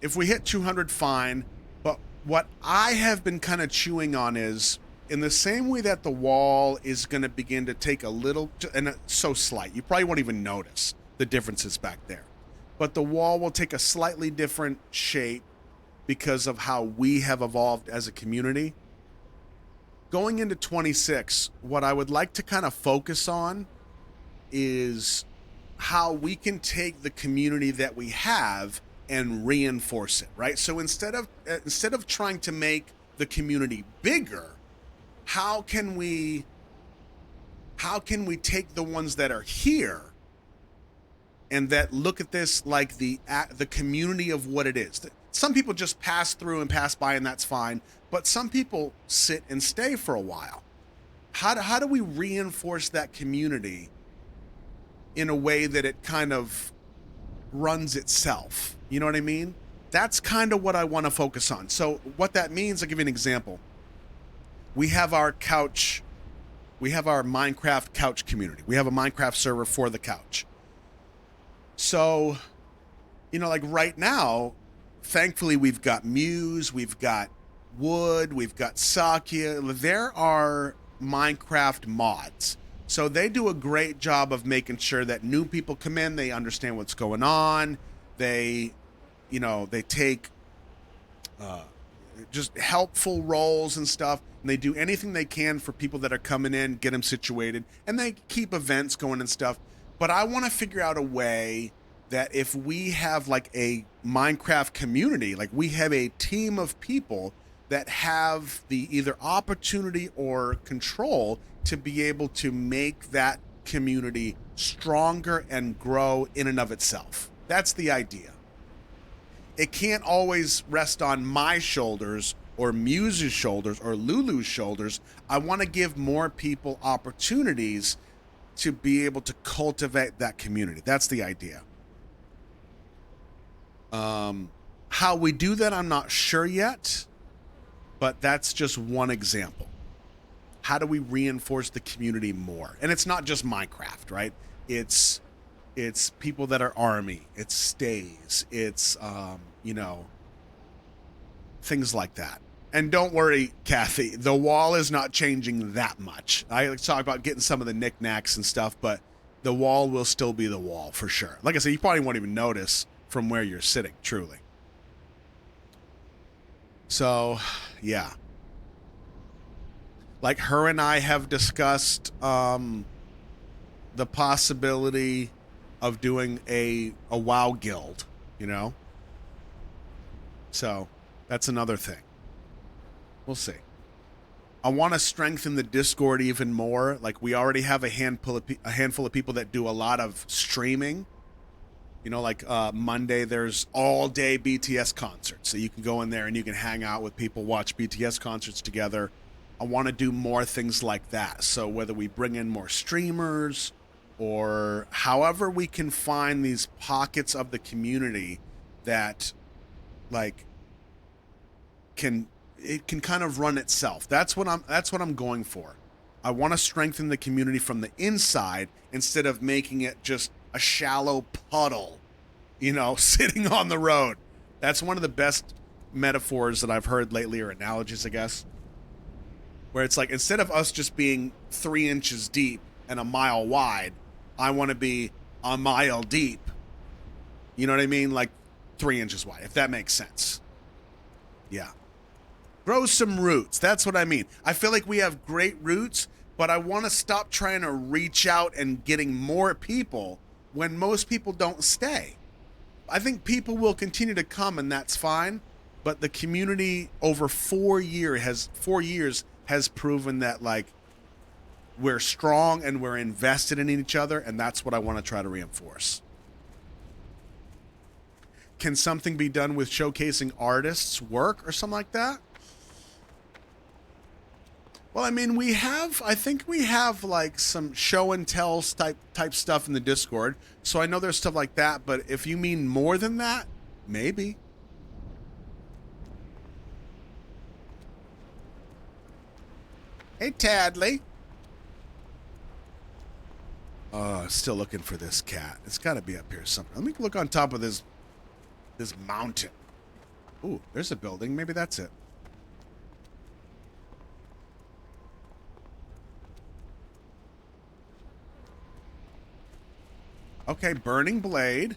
if we hit 200, fine. But what I have been kind of chewing on is, in the same way that the wall is going to begin to take a little, and it's so slight, you probably won't even notice the differences back there. But the wall will take a slightly different shape because of how we have evolved as a community. Going into 26, what I would like to kind of focus on is how we can take the community that we have and reinforce it, right? So instead of trying to make the community bigger, how can we take the ones that are here and that look at this like the community of what it is? Some people just pass through and pass by, and that's fine. But some people sit and stay for a while. How do we reinforce that community in a way that it kind of runs itself? You know what I mean? That's kind of what I want to focus on. So what that means, I'll give you an example. We have our Minecraft couch community. We have a Minecraft server for the couch. So, you know, like right now, thankfully we've got Muse, we've got Wood, we've got Sakya. There are Minecraft mods. So they do a great job of making sure that new people come in, they understand what's going on. They take just helpful roles and stuff. And they do anything they can for people that are coming in, get them situated, and they keep events going and stuff. But I want to figure out a way that if we have like a Minecraft community, like we have a team of people that have the either opportunity or control to be able to make that community stronger and grow in and of itself. That's the idea. It can't always rest on my shoulders or Muse's shoulders or Lulu's shoulders. I want to give more people opportunities to be able to cultivate that community. That's the idea. How we do that, I'm not sure yet, but that's just one example. How do we reinforce the community more? And it's not just Minecraft, right? It's people that are army, it's stays, it's things like that. And don't worry, Kathy, the wall is not changing that much. I talk about getting some of the knickknacks and stuff, but the wall will still be the wall for sure. Like I said, you probably won't even notice from where you're sitting, truly. So, yeah. Like her and I have discussed the possibility of doing a WoW guild, So, that's another thing. We'll see. I want to strengthen the Discord even more. Like we already have a handful of people that do a lot of streaming. Like Monday there's all day BTS concerts. So you can go in there and you can hang out with people, watch BTS concerts together. I want to do more things like that. So whether we bring in more streamers or however we can find these pockets of the community that it can kind of run itself. That's what I'm going for. I want to strengthen the community from the inside instead of making it just a shallow puddle, sitting on the road. That's one of the best metaphors that I've heard lately, or analogies, I guess, where it's like instead of us just being 3 inches deep and a mile wide, I want to be a mile deep. You know what I mean? Like 3 inches wide, if that makes sense. Yeah. Grow some roots. That's what I mean. I feel like we have great roots, but I want to stop trying to reach out and getting more people when most people don't stay. I think people will continue to come, and that's fine. But the community over 4 years has proven that we're strong and we're invested in each other, and that's what I want to try to reinforce. Can something be done with showcasing artists' work or something like that? Well, I mean, I think we have some show and tell type stuff in the Discord. So I know there's stuff like that, but if you mean more than that, maybe. Hey, Tadley. Still looking for this cat. It's got to be up here somewhere. Let me look on top of this mountain. Ooh, there's a building. Maybe that's it. Okay, Burning Blade,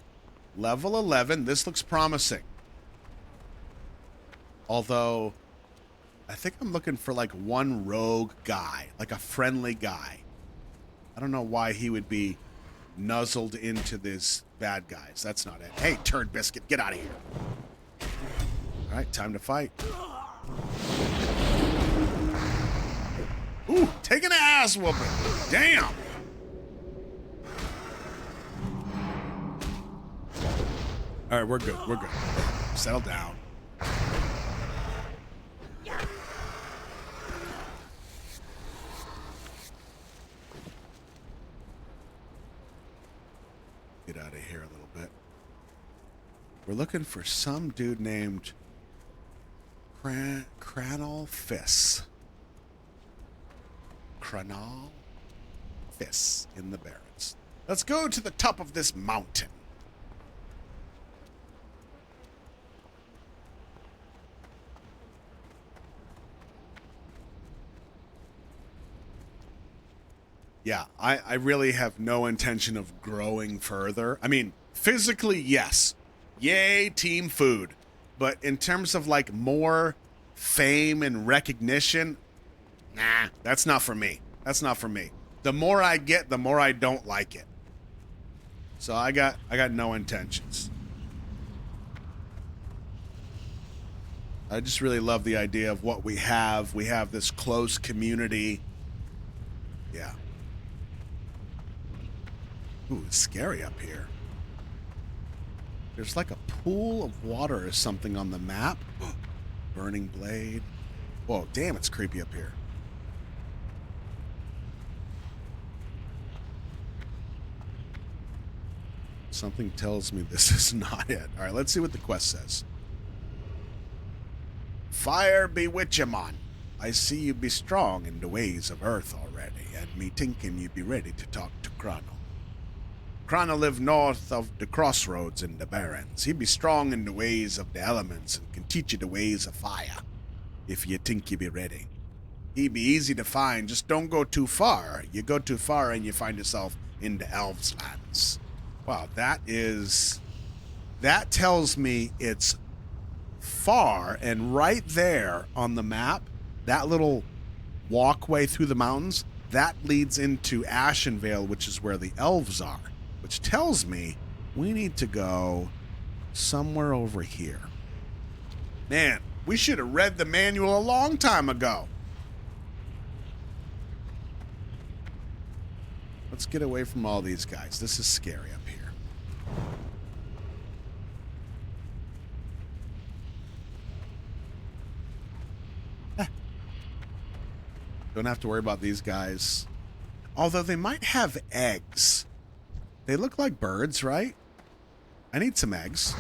level 11. This looks promising. Although, I think I'm looking for one rogue guy, a friendly guy. I don't know why he would be nuzzled into these bad guys. That's not it. Hey, turd biscuit, get out of here. All right, time to fight. Ooh, taking an ass whooping. Damn. All right, we're good. We're good. Settle down. Get out of here a little bit. We're looking for some dude named Cranal Fiss. Cranal Fiss in the Barrens. Let's go to the top of this mountain. Yeah, I really have no intention of growing further. I mean, physically, yes. Yay, team food. But in terms of more fame and recognition, nah, that's not for me. That's not for me. The more I get, the more I don't like it. So I got no intentions. I just really love the idea of what we have. We have this close community. Yeah. Ooh, it's scary up here. There's like a pool of water or something on the map. Burning blade. Whoa, damn, it's creepy up here. Something tells me this is not it. All right, let's see what the quest says. Fire bewitch 'em on. I see you be strong in the ways of earth already, and me thinking you be ready to talk to Chrono. Chrono live north of the crossroads in the Barrens. He be strong in the ways of the elements and can teach you the ways of fire, if you think you be ready. He be easy to find, just don't go too far. You go too far and you find yourself in the elves' lands. Wow, that tells me it's far, and right there on the map, that little walkway through the mountains, that leads into Ashenvale, which is where the elves are, which tells me we need to go somewhere over here. Man, we should have read the manual a long time ago. Let's get away from all these guys. This is scary up here. Don't have to worry about these guys. Although they might have eggs. They look like birds, right? I need some eggs.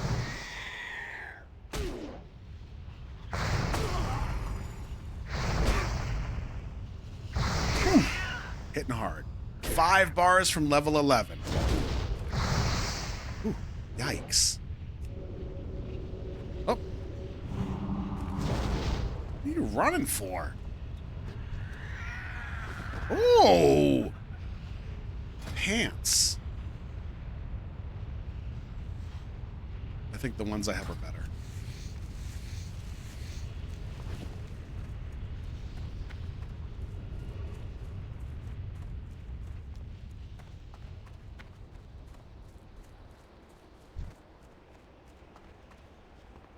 Hitting hard. 5 bars from level 11. Ooh, yikes. Oh. What are you running for? Oh! Pants. I think the ones I have are better.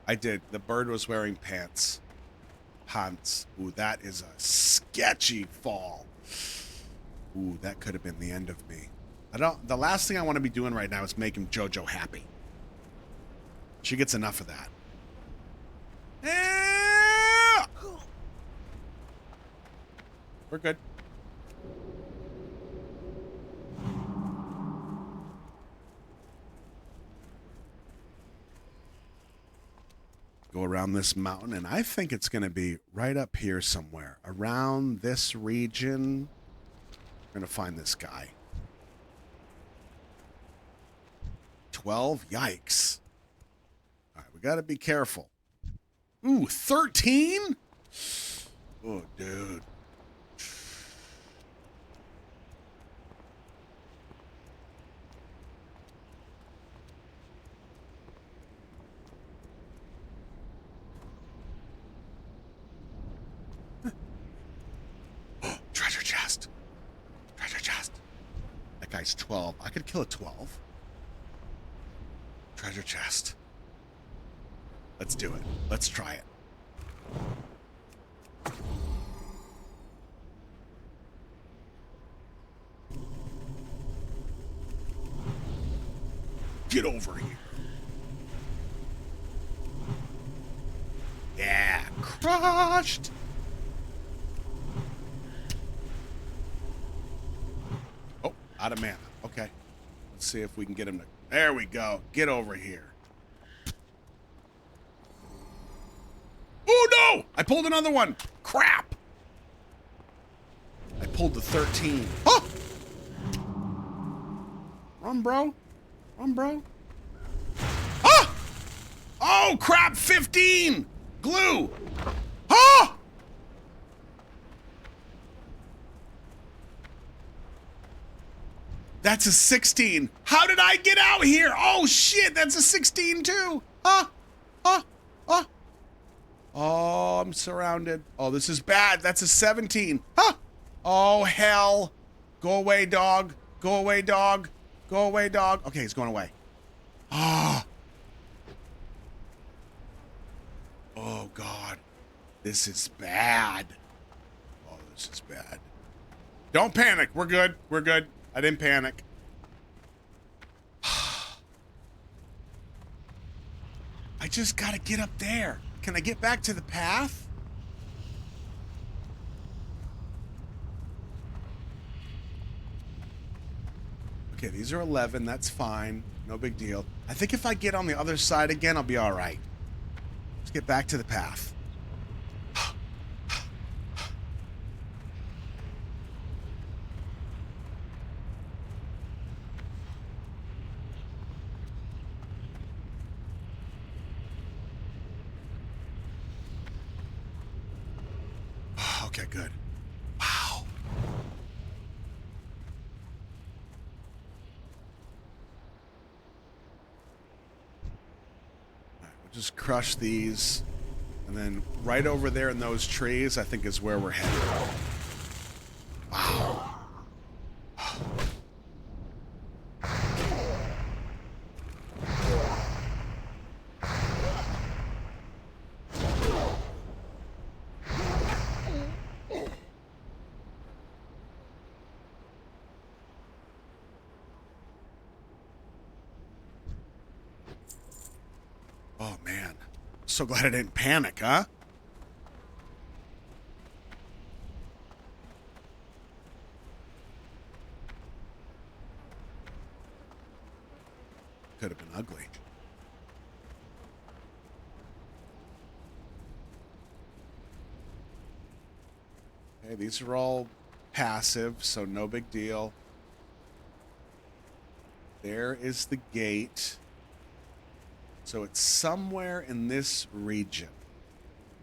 I did. The bird was wearing pants. Pants. Ooh, that is a sketchy fall. Ooh, that could have been the end of me. The last thing I want to be doing right now is making JoJo happy. She gets enough of that. We're good. Go around this mountain, and I think it's going to be right up here somewhere. Around this region. We're going to find this guy. 12? Yikes. All right, we got to be careful. Ooh, 13? Oh, dude. Treasure chest. Treasure chest. That guy's 12. I could kill a 12. Treasure chest. Let's do it. Let's try it. Get over here. Yeah, crushed. Oh, out of mana. Okay. Let's see if we can get him to... There we go. Get over here. Oh, no! I pulled another one. Crap. I pulled the 13. Oh! Run, bro. Run, bro. Ah! Oh, crap. 15. Glue. Ah! That's a 16. How did I get out here? Oh, shit. That's a 16, too. Ah! Ah! Ah! Oh, I'm surrounded. Oh, this is bad. That's a 17. Ah! Oh, hell. Go away, dog. Go away, dog. Go away, dog. Okay, he's going away. Ah! Oh, God. This is bad. Oh, this is bad. Don't panic. We're good. We're good. I didn't panic. I just gotta get up there. Can I get back to the path? Okay, these are 11. That's fine. No big deal. I think if I get on the other side again, I'll be all right. Let's get back to the path. Okay, good. Wow. All right, we'll just crush these. And then right over there in those trees, I think is where we're headed. Wow. Oh, man. So glad I didn't panic, huh? Could have been ugly. Okay, these are all passive, so no big deal. There is the gate. So it's somewhere in this region.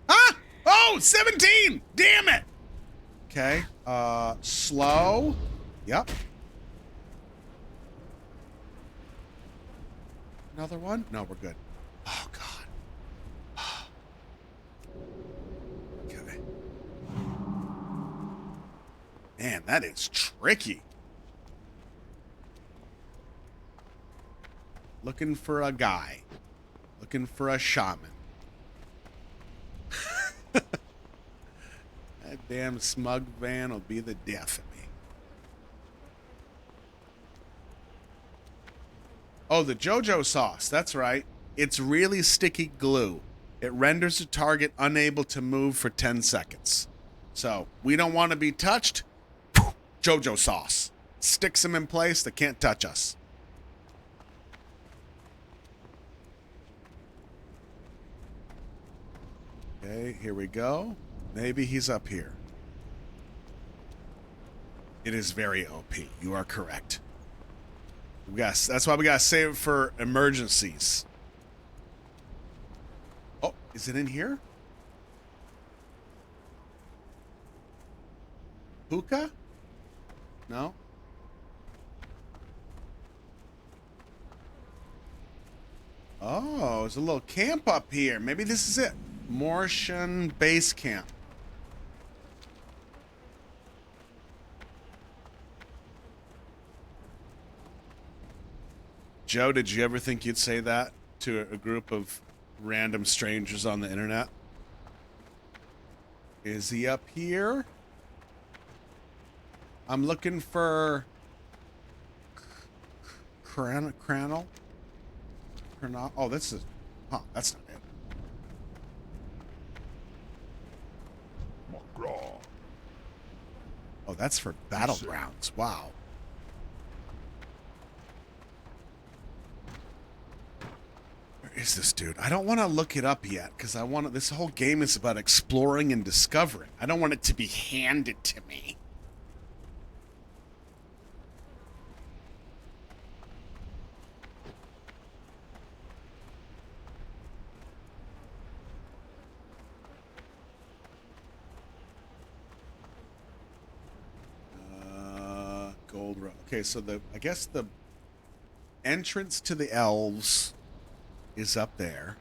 Ah! Oh, 17! Damn it! Okay, slow. Yep. Another one? No, we're good. Oh, God. Okay. Man, that is tricky. Looking for a guy. Looking for a shaman. That damn smug van will be the death of me. Oh, the JoJo sauce. That's right. It's really sticky glue. It renders the target unable to move for 10 seconds. So, we don't want to be touched. JoJo sauce. Sticks them in place. They can't touch us. Okay, here we go. Maybe he's up here. It is very OP. You are correct. That's why we gotta save it for emergencies. Oh, is it in here? Hookah? No? Oh, there's a little camp up here. Maybe this is it. Martian base camp. Joe, did you ever think you'd say that to a group of random strangers on the internet? Is he up here? I'm looking for Cranel. Oh, this is... Huh, that's not it. Oh, that's for battlegrounds. Wow. Where is this dude? I don't want to look it up yet because I want to... This whole game is about exploring and discovering. I don't want it to be handed to me. Gold Road. Okay, so I guess the entrance to the elves is up there.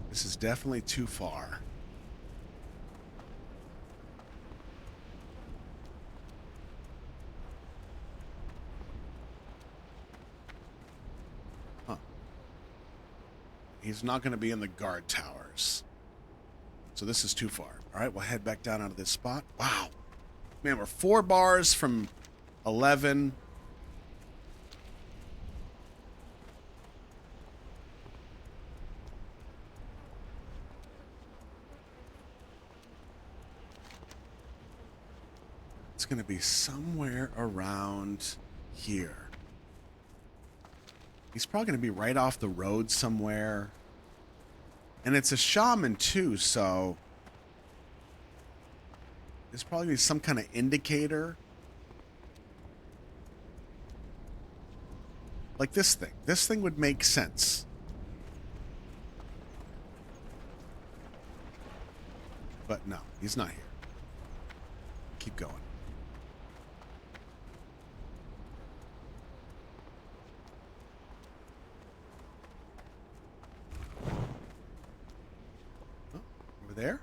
This is definitely too far. he's not going to be in the guard towers. So this is too far. All right, we'll head back down out of this spot. Wow. Man, we're 4 bars from 11. It's going to be somewhere around here. He's probably going to be right off the road somewhere. And it's a shaman too, so there's probably some kind of indicator. Like this thing. This thing would make sense. But no, he's not here. Keep going. There?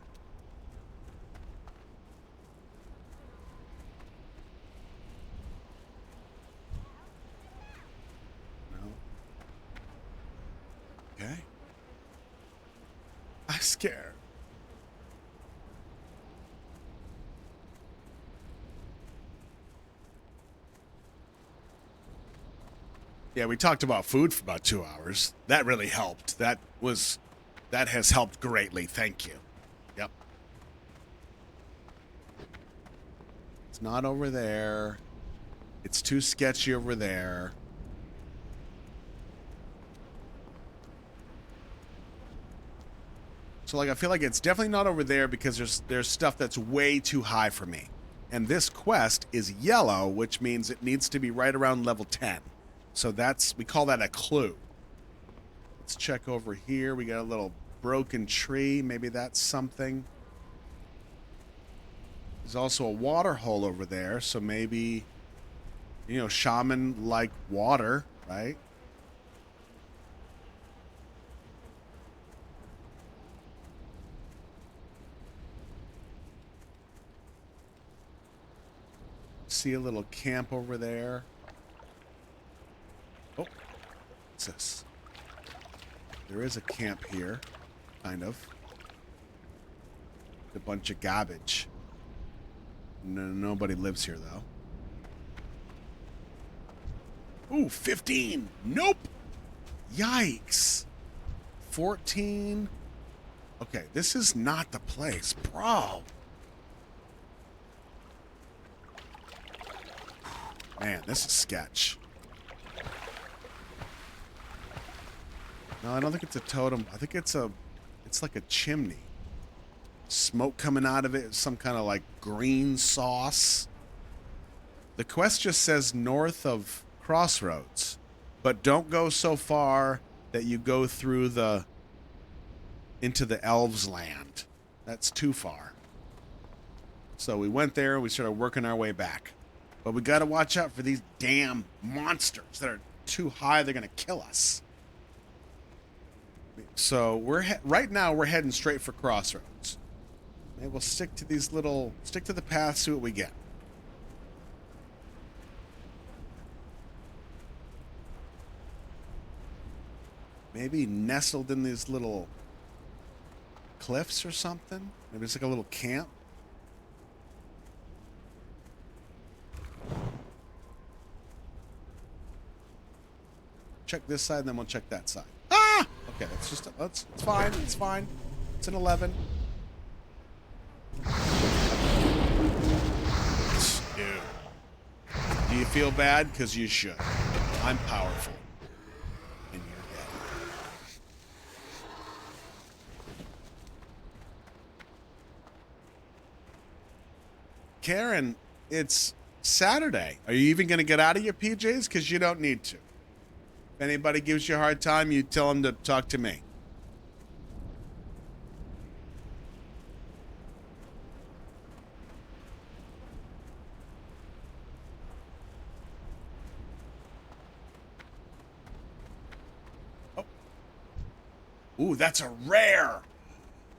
No. Okay. I'm scared. Yeah, we talked about food for about 2 hours. That really helped. That has helped greatly. Thank you. Yep. It's not over there. It's too sketchy over there. So like I feel like it's definitely not over there because there's stuff that's way too high for me. And this quest is yellow, which means it needs to be right around level 10. So we call that a clue. Let's check over here. We got a little broken tree. Maybe that's something. There's also a water hole over there. So maybe, you know, shaman like water, right? See a little camp over there. Oh, what's this? There is a camp here, kind of. A bunch of garbage. Nobody lives here, though. Ooh, 15. Nope. Yikes. 14. Okay, this is not the place, bro. Man, this is sketch. No, I don't think it's a totem. I think it's like a chimney. Smoke coming out of it, some kind of like green sauce. The quest just says north of Crossroads, but don't go so far that you go through into the elves' land. That's too far. So we went there and we started working our way back. But we got to watch out for these damn monsters that are too high. They're going to kill us. So right now we're heading straight for Crossroads. Maybe we'll stick to the path, see what we get. Maybe nestled in these little cliffs or something. Maybe it's like a little camp. Check this side, and then we'll check that side. Ah! Okay, it's fine. It's fine. It's an 11. Dude. Do you feel bad? Because you should. I'm powerful. And you're dead. Karen, it's Saturday. Are you even going to get out of your PJs? Because you don't need to. If anybody gives you a hard time, you tell them to talk to me. Oh. Ooh, that's a rare.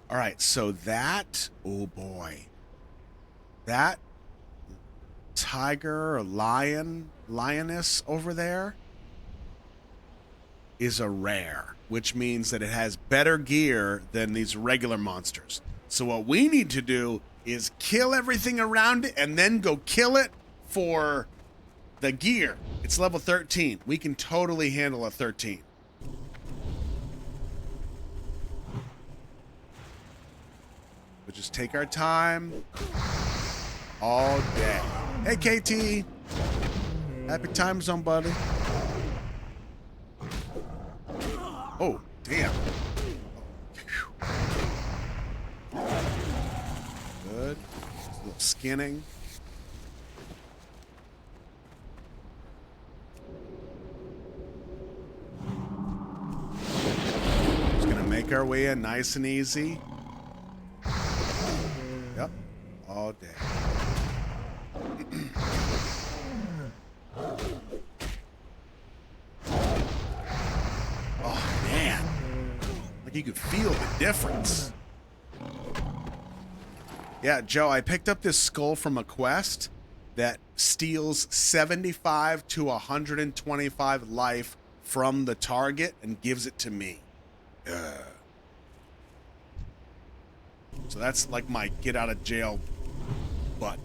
All right, so that, oh boy. That tiger or lioness over there. is a rare, which means that it has better gear than these regular monsters. So what we need to do is kill everything around it and then go kill it for the gear. It's level 13. We can totally handle a 13. We'll just take our time all day. Hey, KT. Happy time zone, buddy. Oh, damn. Good. Just a little skinning. Just gonna make our way in nice and easy. Yep. All day. Oh, man. Like you could feel the difference. Yeah, Joe, I picked up this skull from a quest that steals 75 to 125 life from the target and gives it to me. So that's like my get out of jail button.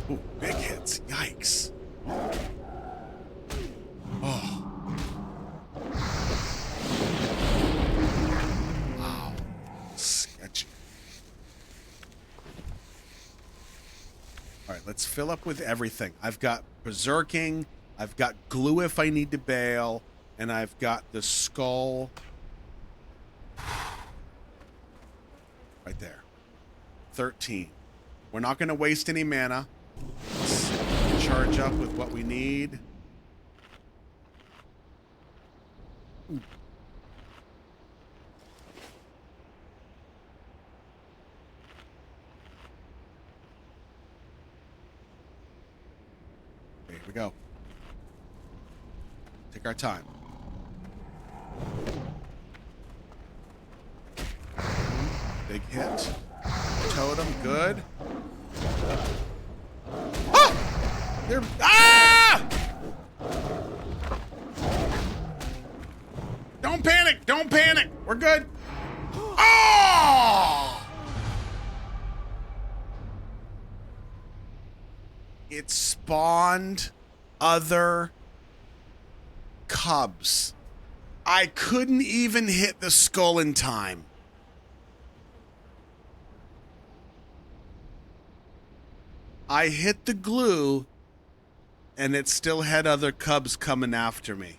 Ooh, big hits. Yikes. Oh. Wow. Sketchy. All right, let's fill up with everything. I've got berserking, I've got glue if I need to bail, and I've got the skull right there. 13. We're not going to waste any mana. Let's charge up with what we need. Ooh. Here we go. Take our time. Big hit. Totem, good. Ah! They're... Ah! Don't panic! Don't panic! We're good. Oh! It spawned other cubs. I couldn't even hit the skull in time. I hit the glue, and it still had other cubs coming after me.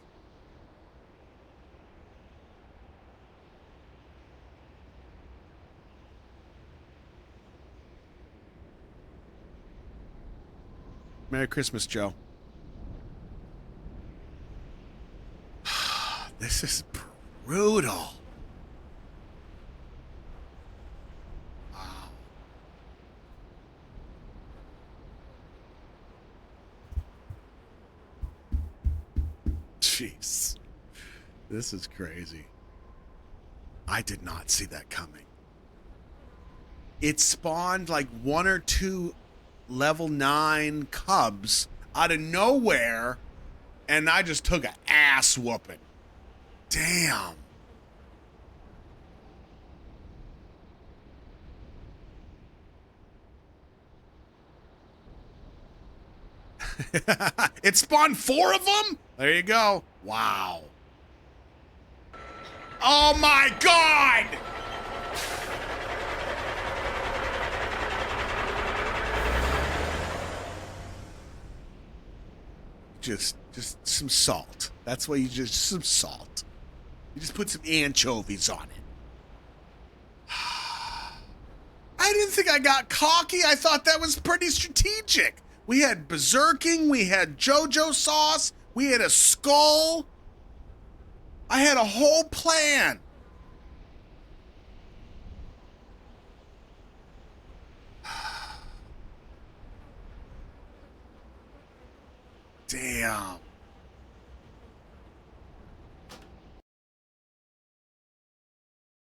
Merry Christmas, Joe. This is brutal. Wow. Jeez. This is crazy. I did not see that coming. It spawned like 1 or 2 level 9 cubs out of nowhere, and I just took an ass whooping. Damn. It spawned 4 of them? There you go. Wow. Oh my God! Just some salt. That's what you just, some salt. You just put some anchovies on it. I didn't think I got cocky. I thought that was pretty strategic. We had berserking, we had JoJo sauce, we had a skull. I had a whole plan. Damn.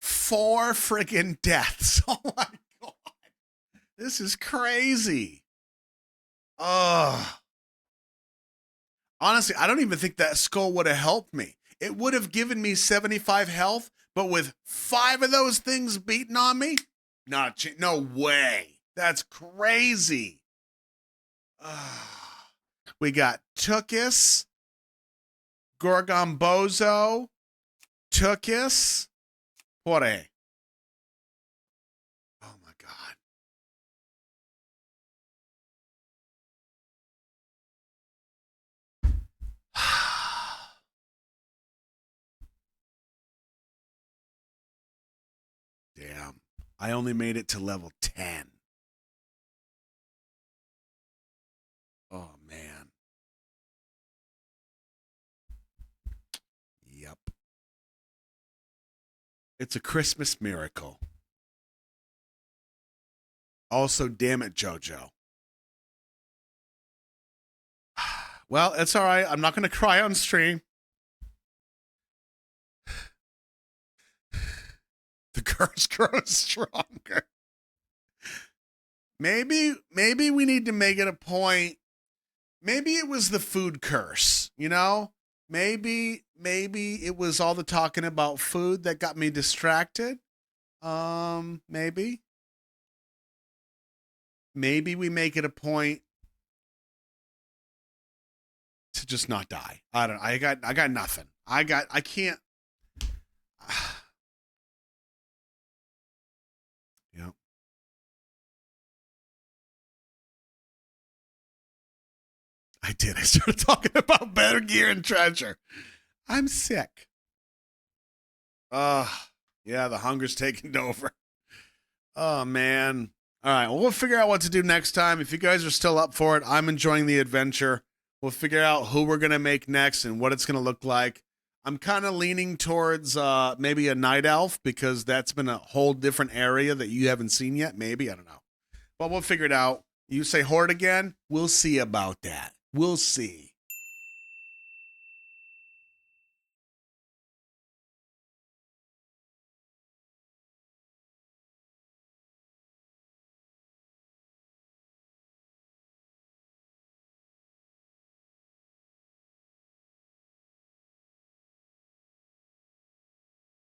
4 friggin' deaths. Oh my This is crazy. Ugh. Honestly, I don't even think that skull would have helped me. It would have given me 75 health, but with 5 of those things beating on me, no way. That's crazy. We got Tukis, Gorgombozo, Tukis, Borahae. Oh my God. Damn. I only made it to level 10. Oh, man. Yep. It's a Christmas miracle. Also, damn it, JoJo. Well, it's all right. I'm not going to cry on stream. The curse grows stronger. Maybe we need to make it a point. Maybe it was the food curse, you know? Maybe it was all the talking about food that got me distracted. Maybe we make it a point to just not die. I don't know. I got nothing. I can't. Yep. I did. I started talking about better gear and treasure. I'm sick. Yeah, the hunger's taking over. Oh, man. All right, well, we'll figure out what to do next time. If you guys are still up for it, I'm enjoying the adventure. We'll figure out who we're going to make next and what it's going to look like. I'm kind of leaning towards maybe a night elf because that's been a whole different area that you haven't seen yet. Maybe, I don't know. But we'll figure it out. You say horde again? We'll see about that. We'll see.